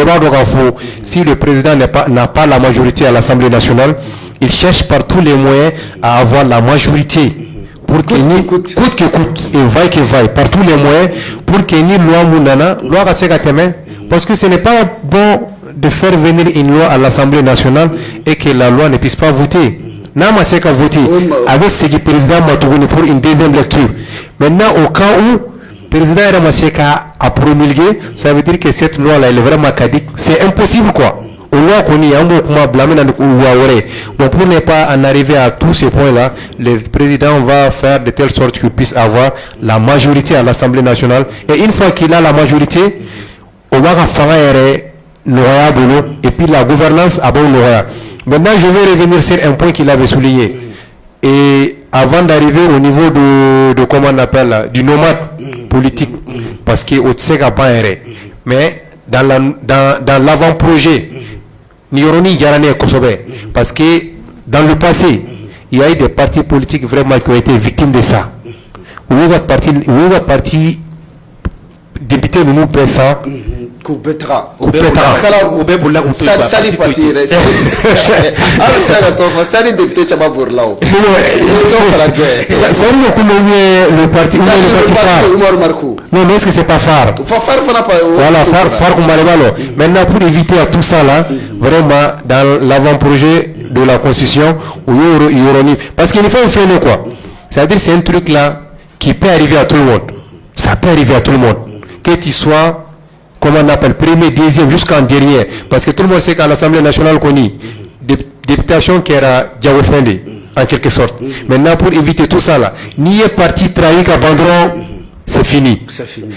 Si le président n'a pas la majorité à l'Assemblée nationale, il cherche par tous les moyens à avoir la majorité pour qu'il n'y coûte que coûte et vaille que vaille par tous les moyens pour qu'il n'y ait loi mounana loi parce que ce n'est pas bon de faire venir une loi à l'Assemblée nationale et que la loi ne puisse pas voter. Nama c'est qu'à voter avec ce que le président m'a tourné pour une deuxième lecture. Maintenant, au cas où le président a promulgué, ça veut dire que cette loi-là, elle est vraiment caduque. C'est impossible, quoi. Au loi qu'on y a, bon, pour ne pas en arriver à tous ces points-là, le président va faire de telle sorte qu'il puisse avoir la majorité à l'Assemblée nationale. Et une fois qu'il a la majorité, on va faire et puis la gouvernance a bon l'OA. Maintenant, je vais revenir sur un point qu'il avait souligné. Et avant d'arriver au niveau de comment on appelle du nomade politique, parce que au Tsega pas mais dans l'avant-projet, Nioroni Yarane Kosobe, parce que dans le passé, il y a eu des partis politiques vraiment qui ont été victimes de ça. Où est parti député nous pressant Kubetra sali parti sali député chaba burlao c'est le parti non mais est-ce que c'est pas phare voilà phare comme maintenant pour éviter à tout ça là vraiment dans l'avant-projet de la constitution parce qu'il faut freiner quoi c'est-à-dire c'est un truc là qui peut arriver à tout le monde ça peut arriver à tout le monde que tu sois, comment on appelle, premier, deuxième, jusqu'en dernier. Parce que tout le monde sait qu'à l'Assemblée nationale, qu'on y députation qui era Diawefende, en quelque sorte. Maintenant, pour éviter tout ça là, ni est parti trahir qu'abandon, c'est fini.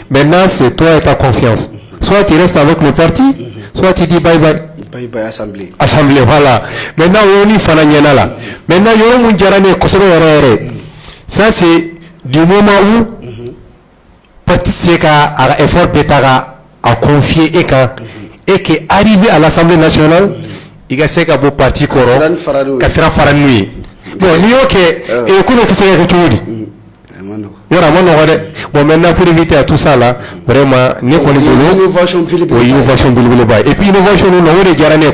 Maintenant, c'est toi et ta conscience. Soit tu restes avec le parti, soit tu dis bye bye. Bye bye Assemblée. Assemblée, voilà. Maintenant, on y fait la là. Maintenant, il y a un monde qui ça, c'est du moment où parti c'est qu'à effort d'État à confier et et qui est arrivé à l'Assemblée nationale, il a fait un beau parti Koro, Kassira Faranui. Bon, il y a que comment que c'est bon, maintenant pour éviter à tout ça là, vraiment, nous connaissons innovation et puis innovation nous n'avons regardé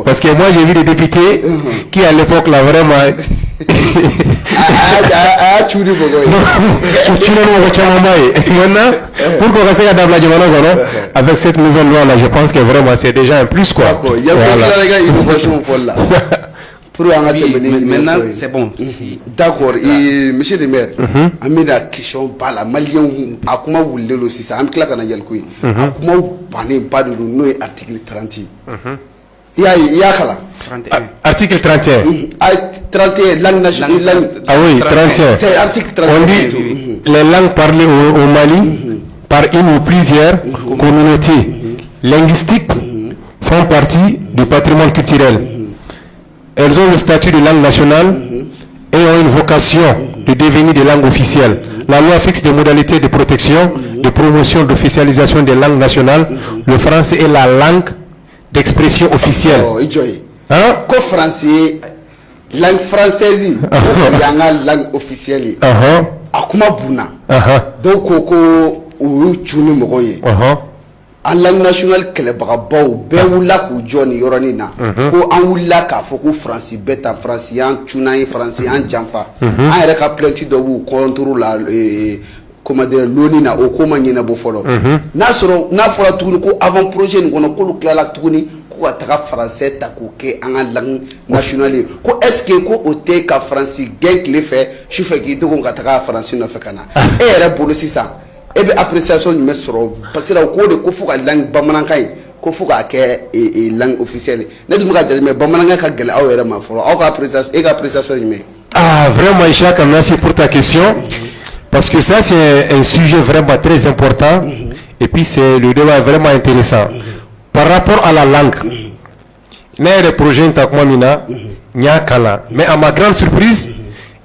parce que moi j'ai vu des députés qui à l'époque là vraiment maintenant pour qu'on fasse avec cette nouvelle loi là, je pense que vraiment c'est déjà un plus quoi. Il y a innovation là. Pour maintenant c'est bon. D'accord. Et monsieur le maire, a mis la question par la malien à comment vous le aussi ça. Am kila kana yalkoy. A comment pané pas de nous article 30. Il y a kala. Article 31. 31 langue nationale. Ah oui, 31. C'est article 31. On dit les langues parlées au Mali par une ou plusieurs communautés linguistiques font partie du patrimoine culturel. Elles ont le statut de langue nationale et ont une vocation de devenir des langues officielles. La loi fixe des modalités de protection, de promotion, d'officialisation des langues nationales. Le français est la langue d'expression officielle. Hein? Ko français, langue française, il y a une langue officielle. Akuma buna. Donc koko ou chuni mogoye. En langue nationale kelebagabaw bɛɛ wulila k'u jɔ nin yɔrɔnin na ko an wulila k'a fɔ ko faransi bɛɛ ta faransi y'an cunna ye faransi y'an janfa an yɛrɛ ka plainte dɔ b'u kɔntoro la comment dire loni na o ko ma ɲɛnabɔ fɔlɔ n'a fɔra tuguni ko avant projet nin kɔnɔ k'olu tilala tuguni ko ka taga français ta k'o kɛ an ka langue nationale ye ko est ce que ko o tɛ ka faransi gɛn tile fɛ sufɛ k'i dogo ka taga faransi nɔfɛ ka na e yɛrɛ bolo sisan e bɛ appréciation jumɛn sɔrɔ parce que ko de ko fo ka langue bamanankan ye ko fo k'a kɛ langue officielle ne dun bɛ ka jateminɛ bamanankan ka gɛlɛn aw yɛrɛ ma fɔlɔ aw ka appréciation e ka appréciation jumɛn. Ah vraiment Ishaq, merci pour ta question parce que ça c'est un sujet vraiment très important et puis c'est le débat vraiment intéressant par rapport à la langue. Ne yɛrɛ projet in ta kuma min na n y'a kalan mais à ma grande surprise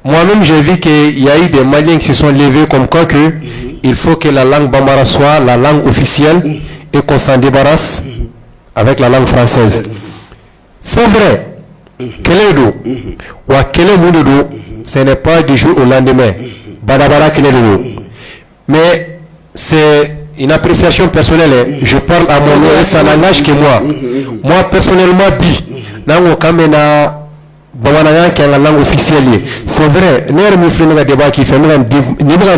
moi-même j'ai vu qu'il y a eu des Maliens qui se sont levés comme quoi que il faut que la langue bambara soit la langue officielle et qu'on s'en débarrasse avec la langue française. C'est vrai. Quel est le ou à quel monde ce n'est pas du jour au lendemain. Badabara quel est le mais c'est une appréciation personnelle. Je parle à mon nom et ça n'engage que moi. Moi personnellement, nango kamena bamanangan qui est la langue officielle. C'est vrai, nous avons fait un débat qui fait nous avons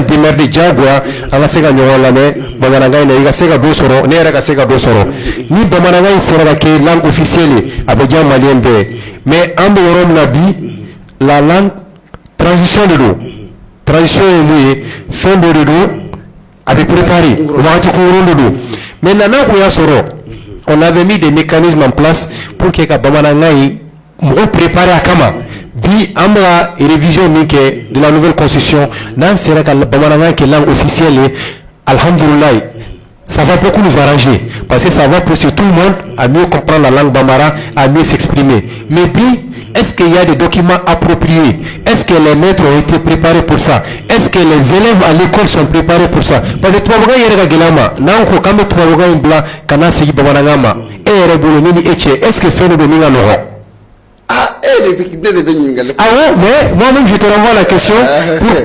démerdé Diagua à la Sega Nyorolane, bamanangan et la Sega Dosoro, Nera Sega Dosoro. Ni bamanangan sera la langue officielle avec Dian Malien B. Mais en dehors Nabi, la langue transition de l'eau. Transition est liée, fin de l'eau, avec préparé, on va de l'eau. Mais maintenant, on avait mis des mécanismes en place pour que bamanangan nous préparer à Kama. Bi amra révision de la nouvelle constitution, nan sera que la langue officielle, alhamdulillah, ça va beaucoup nous arranger parce que ça va pousser tout le monde à mieux comprendre la langue bambara, à mieux s'exprimer. Mais puis, est-ce qu'il y a des documents appropriés? Est-ce que les maîtres ont été préparés pour ça? Est-ce que les élèves à l'école sont préparés pour ça? Parce que toi, est-ce que fait le ah ouais, mais moi-même je te renvoie la question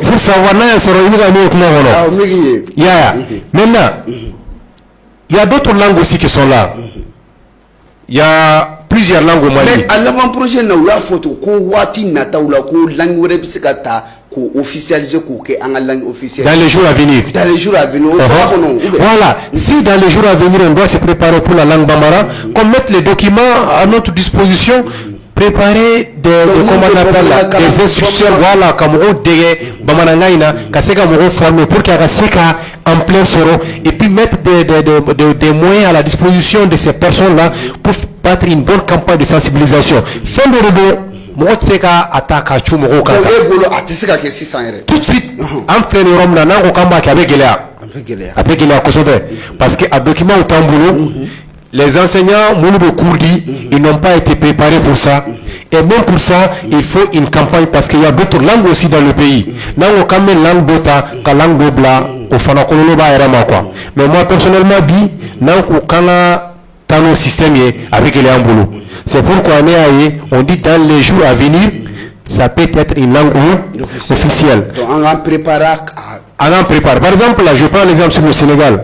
pour savoir maintenant il y a d'autres langues aussi qui sont là. Il y a plusieurs langues au Mali. Mais à l'avant-projet, il y a photo ko wati nataoula ko langue web sekata ko officialiser ko ke en langue officielle. Dans les jours à venir. Dans les jours à venir. Voilà. Si dans les jours à venir on doit se préparer pour la langue bambara, qu'on mette les documents à notre disposition. Préparer des instructions, voilà, comme on dit, Bamanangaina, Kaseka Moro formé pour qu'il y ait en plein soro, et puis mettre des moyens à la disposition de ces personnes-là pour battre une bonne campagne de sensibilisation. Fin de robot, moi, c'est qu'à attaquer à Chumoro. Tout de suite, en plein Rome, on a un combat qui avait Géléa. Avec Géléa, parce qu'un document au tambour, les enseignants, ils n'ont pas été préparés pour ça. Et même pour ça, il faut une campagne parce qu'il y a d'autres langues aussi dans le pays. Langue bota, langue bla, au fanakololo ba quoi. Mais moi personnellement dit, dans nos systèmes avec les boulot. C'est pourquoi on dit dans les jours à venir, ça peut être une langue officielle. Donc on en prépare. Par exemple, là, je prends l'exemple sur le Sénégal.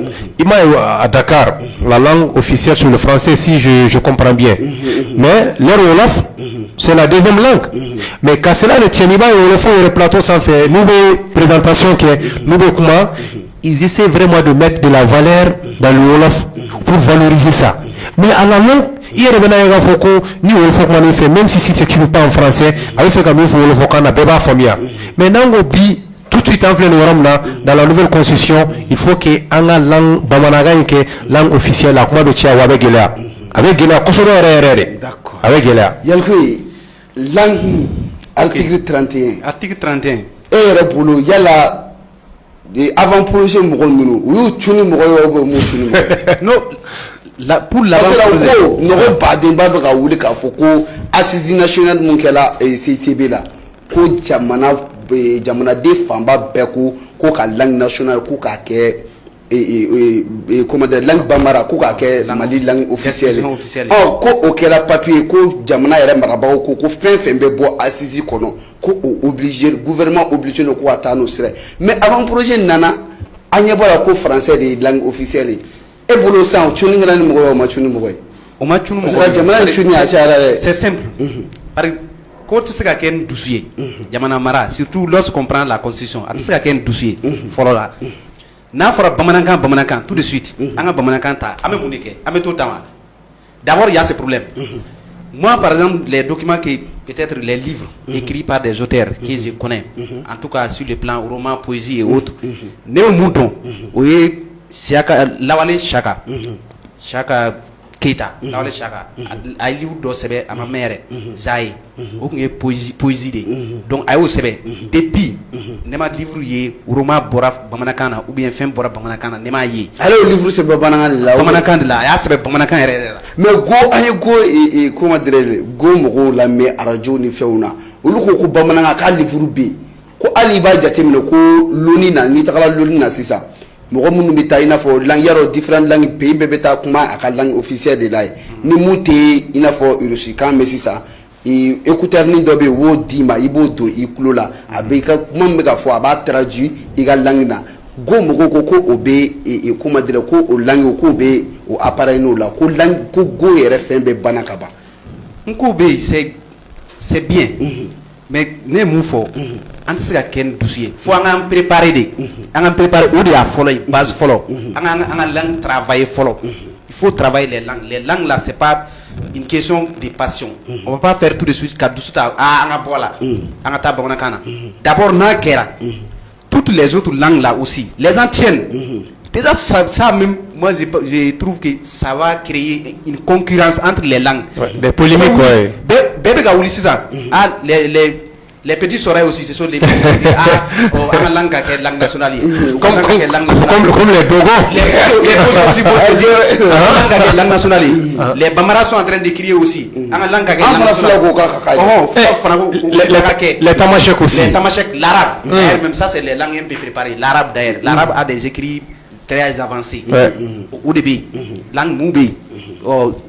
À Dakar, la langue officielle sur le français, si je comprends bien. Mais leur Wolof, c'est la deuxième langue. Mais quand cela ne tient pas, on le fait au plateau sans faire. Nouvelle présentation qui est nouvelle comment ils essaient vraiment de mettre de la valeur dans le Wolof pour valoriser ça. Mais à la langue, il y a des gens même si c'est qui ne pas en français, avec fait comme il faut le faire, on a pas famille. Mais non, tout de suite en plein dans la nouvelle constitution, il faut que la langue bamanaga que langue officielle la comment betia avec Gela. Avec Gela, d'accord. Avec Gela. Yalkoy langue article 31. Article 31. Et repolo yala avant projet mo ngunu. Ou tuni mo yo mo tuni. Non, pour la langue no ba de ba ka wuli ka foko assise nationale mon kala CCB la. Ko jamana de famba beko ko ka langue nationale ko ka ke comment dire langue bambara ko ka ke mali langue officielle ko o kela papier ko jamana yɛrɛ marabaw ko fɛn bɛ bɔ assise kɔnɔ ko obligé gouvernement obligé no ko ata no sira mais avant projet nana anya bɔra ko français de langue officielle e bolo san tuni ngana ni mɔgɔ ma tuni mɔgɔ o ma tuni mɔgɔ jamana tuni a cara c'est simple quand tu sais qu'il y a un dossier, surtout lorsqu'on prend la constitution, tu sais qu'il y a un dossier, Bamanakan, tout de suite, d'abord il y a ce problème. Moi par exemple, les documents peut-être les livres écrits par des auteurs que je connais, en tout cas sur le plan roman, poésie et autres, Néo Mouton, oui, Lawale Chaka Keita, Lawale Chaka, a livre d'Osebe à ma mère, Zaï, ou poésie de. Donc, à Osebe, depuis, Nema livre yé, roman Boraf Bamanakana, ou bien fin Boraf Bamanakana, Nema yé. Alors, le livre c'est Bamanakana là, ya sebe Bamanakana. Mais go et comment dire, go mo la me arajo ni feuna. Olu ko Bamananga ka livre bi. Ko ali ba jatemino ko loni na ni takala loni na sisa. Mɔgɔ minnu bɛ taa i n'a fɔ langue yɔrɔ different langue pays bɛɛ bɛ taa kuma a ka langue officielle de la ye ni mun tɛ i n'a fɔ russikan mɛ sisan écouteur ni dɔ bɛ yen o b'o d'i ma i b'o don i tulo la a bɛ i ka kuma min bɛ ka fɔ a b'a traduit i ka langue na go mɔgɔw ko o bɛ comment dire ko o langue k'o bɛ o appareil n'o la ko langue ko go yɛrɛ fɛn bɛɛ banna ka ban. n ko bɛ yen c'est bien. Mais ne mun fɔ an tɛ se ka kɛ ni dusu ye fo an k'an préparer de an k'an préparer o de y'a fɔlɔ ye base fɔlɔ an ka langue travailler fɔlɔ il faut travailler les langues là c'est pas une question de passion on va pas faire tout de suite ka dusu ta an ka bɔ la an ka taa bamanankan na d'abord n'a kɛra toutes les autres langues là aussi les anciennes déjà ça même moi je trouve que ça va créer une concurrence entre les langues des polémiques bébé ka wuli sisan les petits oreilles aussi, ce sont les langue nationale. Comme les Dogo. Les aussi langue nationale. Les Bamaras sont en train d'écrire aussi. Les Tamashek aussi. Les Tamashek, l'arabe. Même ça, c'est les langues un peu préparées. L'arabe d'ailleurs. L'arabe a des écrits très avancés. Au début, langue Moubé.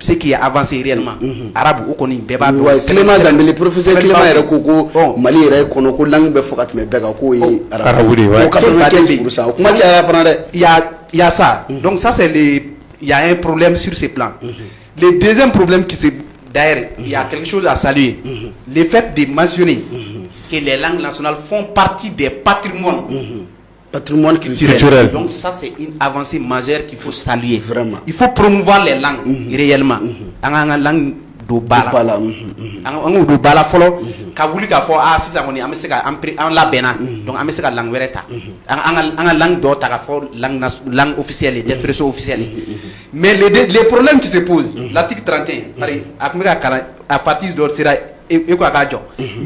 Ce qui est avancé réellement arabe ou koni beba Clément Dambélé professeur Clément yɛrɛ ko Mali yɛrɛ kɔnɔ ko langue bɛ fɔ ka tɛmɛ bɛɛ kan ko ye arabe ko 95% o kuma cayara fana dɛ il y a ça donc ça c'est il y a un problème sur ce plan le deuxième problème qui se d'ailleurs il y a quelque chose à saluer le fait de mentionner que les langues nationales font partie des patrimoines patrimoine culturel. Donc ça c'est une avancée majeure qu'il faut saluer. Vraiment. Il faut promouvoir les langues réellement. Anga langue do bala. Anga do bala follow. Ka wuli ka fo si ça on est ka en la bena. Donc amese ka langue wereta. Anga langue do ta ka fo langue officielle, d'expression officielle. Mais les problèmes qui se posent, l'article 31, à partir d'autres sera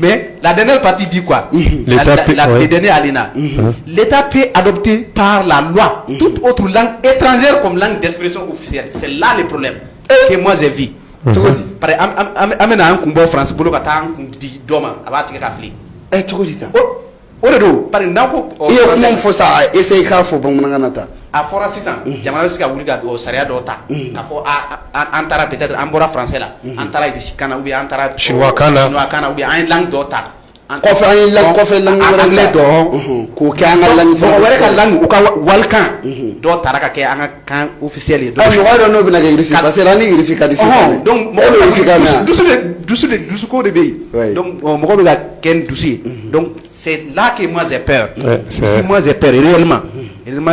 mais la dernière partie dit quoi? Le dernier alinéa. L'État peut adopter par la loi toute autre langue étrangère comme langue d'expression officielle. C'est là le problème que moi j'ai vu. Par exemple, amena un combo français pour le kata di doma abati kafli. Tu dis ça? Oredo par exemple il faut ça essayer k'a fɔ bamanankan na ta a fɔra sisan jamana bɛ se ka wuli ka o sariya dɔw ta k'a fɔ an taara peut-être an bɔra français la an taara irisi kan na ou bien an taara chinois kan na ou bien an ye langue dɔ ta kɔfɛ an ye langue wɛrɛ dɔ k'o kɛ an ka langue mɔgɔ wɛrɛ ka langue u ka walikan dɔw taara ka kɛ an ka kan officiel ye mɔgɔ dɔ n'o bɛna kɛ irisi parce que an ni irisi ka di sisan donc dusu ko de bɛ yen donc mɔgɔ bɛ ka kɛ dusu ye donc c'est là que moi j'ai peur moi j'ai peur réellement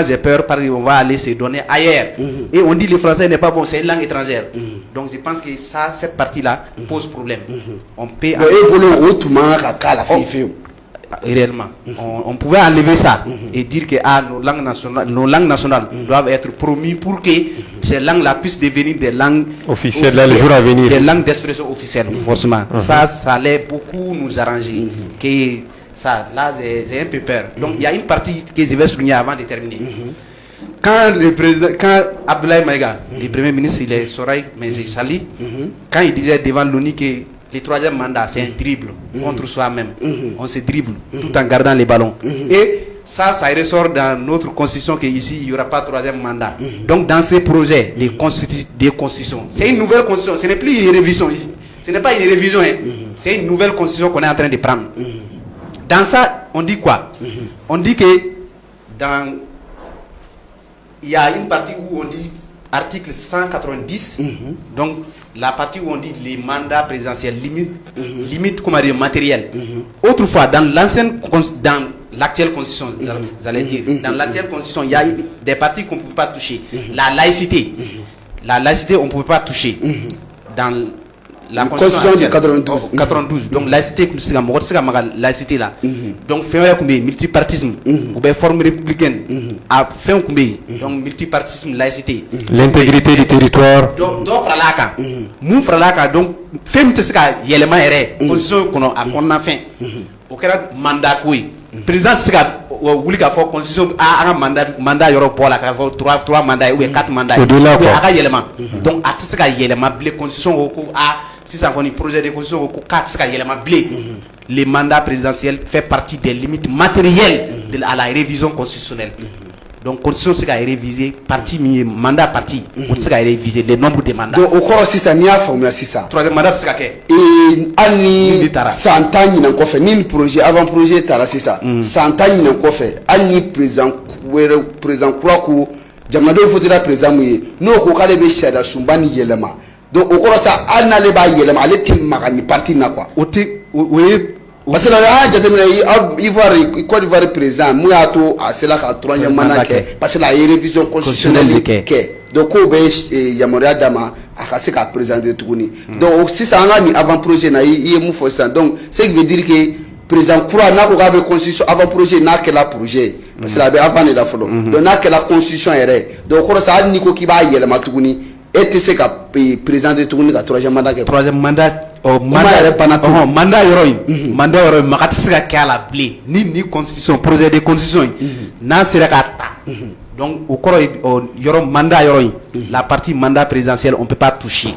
j'ai peur parce qu'on va aller se donner ailleurs et on dit le français n'est pas bon, c'est une langue étrangère donc je pense que ça, cette partie là pose problème on peut réellement on pouvait enlever ça et dire que nos langues nationales doivent être promues pour que ces langues là puissent devenir des langues officielles dans les jours à venir, des langues d'expression officielles forcément ça allait beaucoup nous arranger que ça, là, j'ai un peu peur. Donc, il y a une partie que je vais souligner avant de terminer. Quand Abdoulaye Maïga, le Premier ministre, il est Soraï, mais j'ai sali, quand il disait devant l'ONU que le troisième mandat, c'est un dribble contre soi-même. On se dribble tout en gardant les ballons. Et ça ressort dans notre constitution qu'ici, il n'y aura pas de troisième mandat. Donc, dans ces projets de constitution, c'est une nouvelle constitution. Ce n'est plus une révision ici. Ce n'est pas une révision, hein. C'est une nouvelle constitution qu'on est en train de prendre. Dans ça, on dit quoi? On dit que il y a une partie où on dit article 190, donc la partie où on dit les mandats présidentiels limite comment dire matériel. Autrefois, dans l'actuelle constitution, j'allais dire, dans l'actuelle constitution, il y a des parties qu'on ne peut pas toucher. La laïcité, on ne peut pas toucher. Dans la constitution de 92 donc laïcité laïcité là donc multipartisme ou bien forme républicaine à fin donc multipartisme laïcité l'intégrité du territoire donc donc fait élément constitution qu'on a fait au cas mandat président wuli ka fɔ constitution an ka mandat yɔrɔ bɔ la k'a fɔ 3 mandats ou bien 4 mandats a ka yɛlɛma donc a tɛ se ka yɛlɛma bilen constitution ko sisan kɔni projet de constitution ko k'a tɛ se ka yɛlɛma bilen le mandat présidentiel fait partie des limites matérielles à la révision constitutionnelle donc constitution se ka réviser partie mandat partie on se ka réviser le nombre de mandats donc au kɔrɔ sisan n'i y'a faamuya sisan troisième mandat tɛ se ka kɛ hali ni san 10 ɲinan kɔfɛ ni projet avant projet taara sisan san 10 ɲinan kɔfɛ hali ni président kura ko jamanadenw fotira président mun ye n'o ko k'ale bɛ sariya sunba ni yɛlɛma donc au kɔrɔ sa hali n'ale b'a yɛlɛma ale tɛ maga ni parti na quoi o ye parce que a jateminɛ Ivoire Côte d'Ivoire président mun y'a to a sera ka troisième mandat kɛ parce que a ye révision constitutionnelle kɛ donc k'o bɛ yamaruya d'a ma a ka se ka présenter tuguni donc sisan an ka nin avant projet na i ye mun fɔ sisan donc ce qui veut dire que président kura n'a ko k'a bɛ constitution avant projet n'a kɛla projet parce que a bɛ avant de la fɔlɔ donc n'a kɛla constitution yɛrɛ donc o kɔrɔ sa hali n'i ko k'i b'a yɛlɛma tuguni e tɛ se ka présenter tuguni ka troisième mandat kɛ troisième mandat mandat yɔrɔ in maga tɛ se ka kɛ a la bilen ni constitution projet de constitution n'a sera k'a ta donc o kɔrɔ yɔrɔ mandat yɔrɔ in la partie mandat présidentiel on peut pas toucher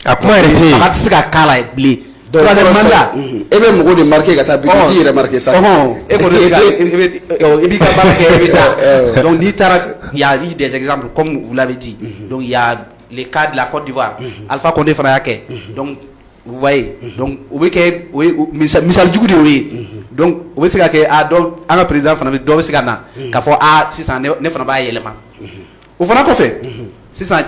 a kuma yɛrɛ tɛ yen maga tɛ se ka k'a la bilen troisième mandat e bɛ mɔgɔw de marquer ka taa bi k'i yɛrɛ marquer sa e kɔni i b'i ka baara kɛ i bɛ taa donc n'i taara il y a eu des exemples comme vous l'avez dit donc il y a les cas de la Côte d'Ivoire Alpha Condé fana y'a kɛ donc vous voyez donc o bɛ kɛ o ye misali jugu de y'o ye donc o bɛ se ka kɛ dɔ an ka président fana dɔ bɛ se ka na k'a fɔ sisan ne fana b'a yɛlɛma o fana kɔfɛ sisan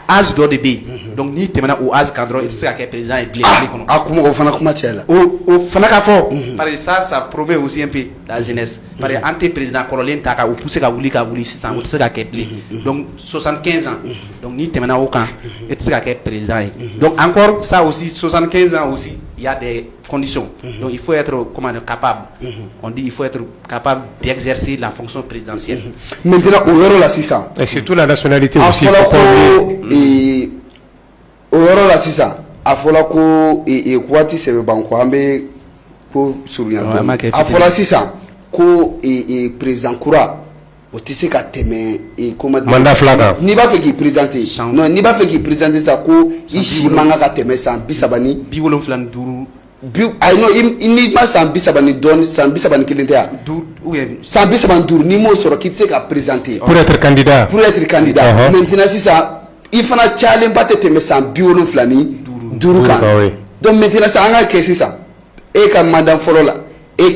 âge dɔ de bɛ yen donc n'i tɛmɛna o âge kan dɔrɔn i tɛ se ka kɛ président ye bilen kɔnɔ o fana kuma cɛ la o fana ka fɔ parce que ça promet aussi un peu la jeunesse parce que an tɛ président kɔrɔlen ta ka o pousser ka wuli sisan o tɛ se ka kɛ bilen donc 75 ans donc n'i tɛmɛna o kan i tɛ se ka kɛ président ye donc encore ça aussi 75 ans aussi il y a des conditions donc il faut être capable on dit il faut être capable d'exercer la fonction présidentielle maintenant au yɔrɔ la sisan et surtout la nationalité aussi a fɔra ko o yɔrɔ la sisan a fɔra ko waati sɛbɛ ban ko an bɛ ko surunya dɔɔni a fɔra sisan ko président kura o tɛ se ka tɛmɛ mandat fila kan n'i b'a fɛ k'i présenter non n'i b'a fɛ k'i présenter sa ko i si man kan ka tɛmɛ san 75 75 ni ma san bisabani doni san bisabani kilintea san bisabani dur ni mo soro ki ka présenter pour être candidat maintenant si ça il fana challenge batete me san biwolon flani duru kan donc maintenant ça anga ke ça e ka mandat folo la e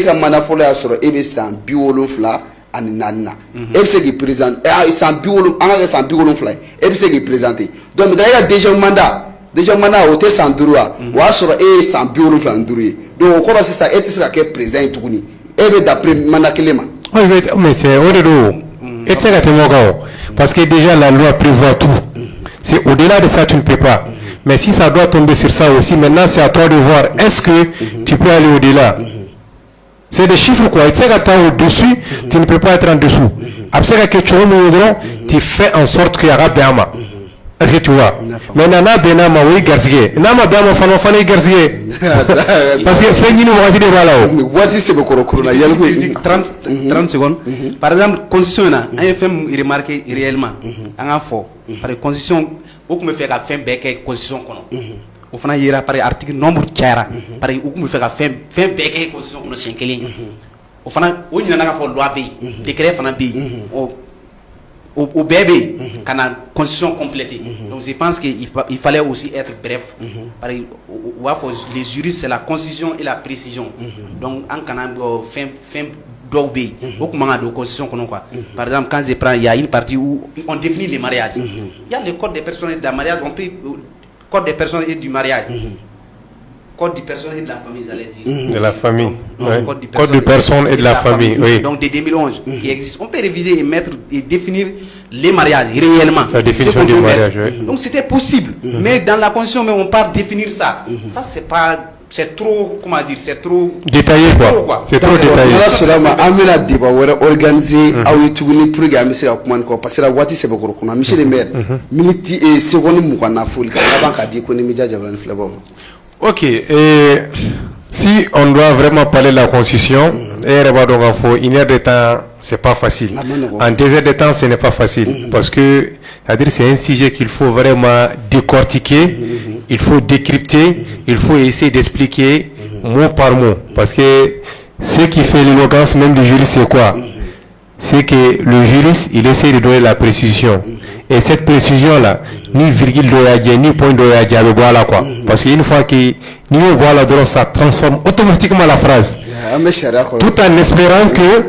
ka mandat folo ya soro e be san biwolon fla ani nanna e be se ki présenter san biwolon anga san biwolon fla e be se ki présenter donc il y a déjà mana o te san durua wa soro e san biwolon fla nduru donc ko c'est ça et c'est ça qui est présent tukuni e be d'après mana kelema oui mais c'est au-delà et c'est la témoignage parce que déjà la loi prévoit tout. C'est au-delà de ça tu ne peux pas. Mais si ça doit tomber sur ça aussi, maintenant c'est à toi de voir est-ce que tu peux aller au-delà. C'est des chiffres quoi. Et tu sais que tu es au-dessus, tu ne peux pas être en dessous. Après que tu fais en sorte qu'il y aura Béama. Est-ce que tu vois? Mais Nana Benama, oui, Garzé. Nama Béama, Fanofane Garzé. Parce que fait nous on va dire voilà. What is the 30 secondes. Par exemple, constitution là, un FM il remarque réellement. En fort. Par constitution, beaucoup me fait qu'à fin bec constitution kono. Au fana ira par article nombre tiara. Par beaucoup me fait qu'à fin bec constitution kono chenkelin. Au fana on y na fo loi pays. Décret fana pays. Au bébé, quand la constitution complétée. Donc je pense qu'il fallait aussi être bref. Les juristes, c'est la constitution et la précision. Donc en Canada, fin d'obéir. Beaucoup de constitution quoi. Par exemple, quand je prends, il y a une partie où on définit les mariages. Il y a le code des personnes et de la mariage, on peut code des personnes et du mariage. Code des personnes et de la famille, j'allais dire. De la famille. Donc, oui. Code des personnes et de la famille. Oui. Donc de 2011 qui existe. On peut réviser et mettre et définir les mariages réellement. La définition du mariage. Oui. Donc c'était possible. Mais dans la constitution, on part définir ça. Ça c'est pas, c'est trop, comment dire, c'est trop détaillé quoi. C'est trop détaillé. Là cela m'a amené à débat organisé à oui pour gagner c'est comment quoi parce que la wati c'est beaucoup qu'on a Michel le maire minute et seconde mu kana foule avant qu'a dit qu'on est média jaban flabom. Ok, et si on doit vraiment parler de la constitution, une heure de temps, c'est pas facile. En 2 heures de temps, ce n'est pas facile. Parce que, c'est-à-dire, c'est un sujet qu'il faut vraiment décortiquer, il faut décrypter, il faut essayer d'expliquer mot par mot. Parce que ce qui fait l'éloquence même du juriste, c'est quoi? C'est que le juriste, il essaie de donner la précision. Et cette précision-là, ni virgule d'oyadje, ni point d'oyadje, voilà quoi. Parce qu'une fois que nous voilà, ça transforme automatiquement la phrase. Tout en espérant que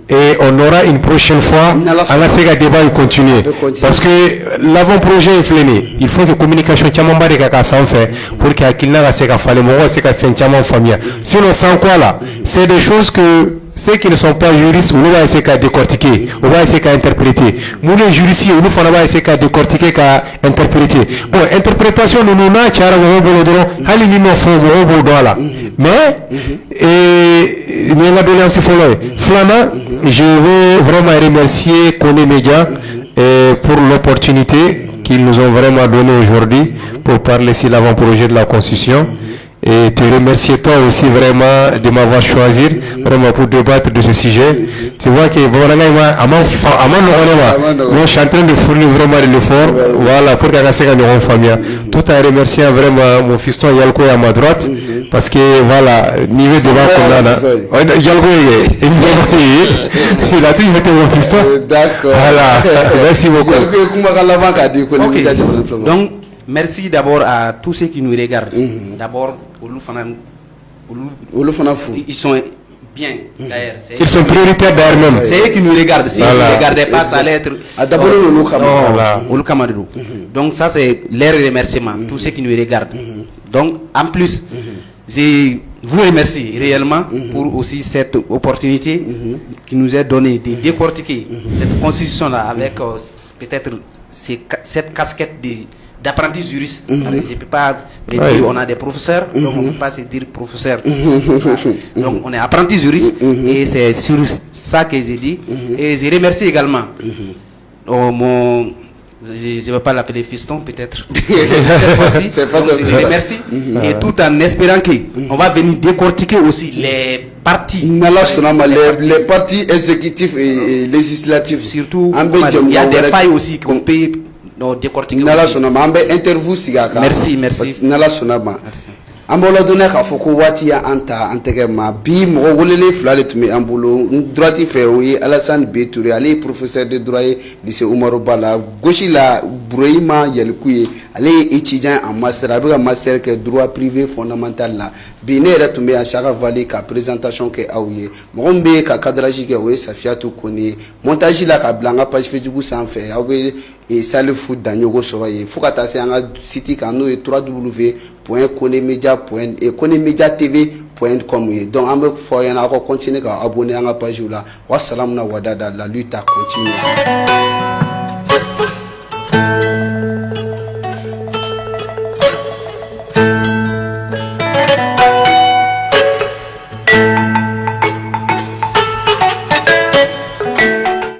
et on aura une prochaine fois, à la Sega débat et continuer. Parce que l'avant-projet est fléné. Il faut que la communication soit fait pour qu'il n'y ait pas de famille. Sinon, sans quoi là, c'est des choses que ceux qui ne sont pas juristes, on va essayer de décortiquer, on va essayer d'interpréter. Nous les juristes, on va essayer de décortiquer, d'interpréter. Bon, interprétation, nous n'avons pas mais, je veux vraiment remercier Kone Media pour l'opportunité qu'ils nous ont vraiment donné aujourd'hui pour parler sur l'avant-projet de la Constitution. Et te remercier toi aussi vraiment de m'avoir choisi vraiment pour débattre de ce sujet. Tu vois que je suis en train de fournir vraiment de l'effort, voilà, pour que famille. Tout en remerciant vraiment mon fiston Yalko à ma droite, parce que voilà, niveau de débat qu'on a là, Yalko il a toujours été mon fiston. D'accord. Voilà, merci beaucoup. Okay. Donc, merci d'abord à tous ceux qui nous regardent. D'abord, ils sont bien d'ailleurs. Ils sont prioritaires d'ailleurs même. C'est eux qui nous regardent. Si voilà. Ils ne regardaient pas, ça allait être. Donc ça c'est leur remerciement, tous ceux qui nous regardent. Donc en plus, je vous remercie réellement pour aussi cette opportunité qui nous est donnée de décortiquer cette constitution-là avec peut-être cette casquette d'apprentis juristes. Je ne peux pas le dire, on a des professeurs, donc on ne peut pas se dire professeur. Donc on est apprentis juristes et c'est sur ça que j'ai dit. Et je remercie également je ne vais pas l'appeler fiston peut-être. Cette fois-ci, je remercie. Et tout en espérant qu'on va venir décortiquer aussi les partis. Les partis exécutifs et législatifs. Surtout, il y a des failles aussi qu'on peut décortiquer. Merci. an bolo donna k'a fɔ ko waati ya an ta an tɛgɛ ma bi mɔgɔ welelen fila de tun bɛ an bolo droite fɛ o ye Alassane B Touré ale ye professeur de droit ye lycée Umaru Ba la gauche la Burahima Yaliku ye ale ye étudiant en master a bɛ ka master kɛ droit privé fondamental la bi ne yɛrɛ tun bɛ yan Chaka Valley ka présentation kɛ aw ye mɔgɔ min bɛ ka cadrage kɛ o ye Safiatou Kone montage la ka bila an ka page Facebook sanfɛ aw bɛ Salifu Daɲogo sɔrɔ ye fo ka taa se an ka site kan n'o ye www.konemediatv.com ye donc an bɛ fɔ ɲɛna aw ka continuer ka abonner an ka page la wa salamu na wadada la lutte continue.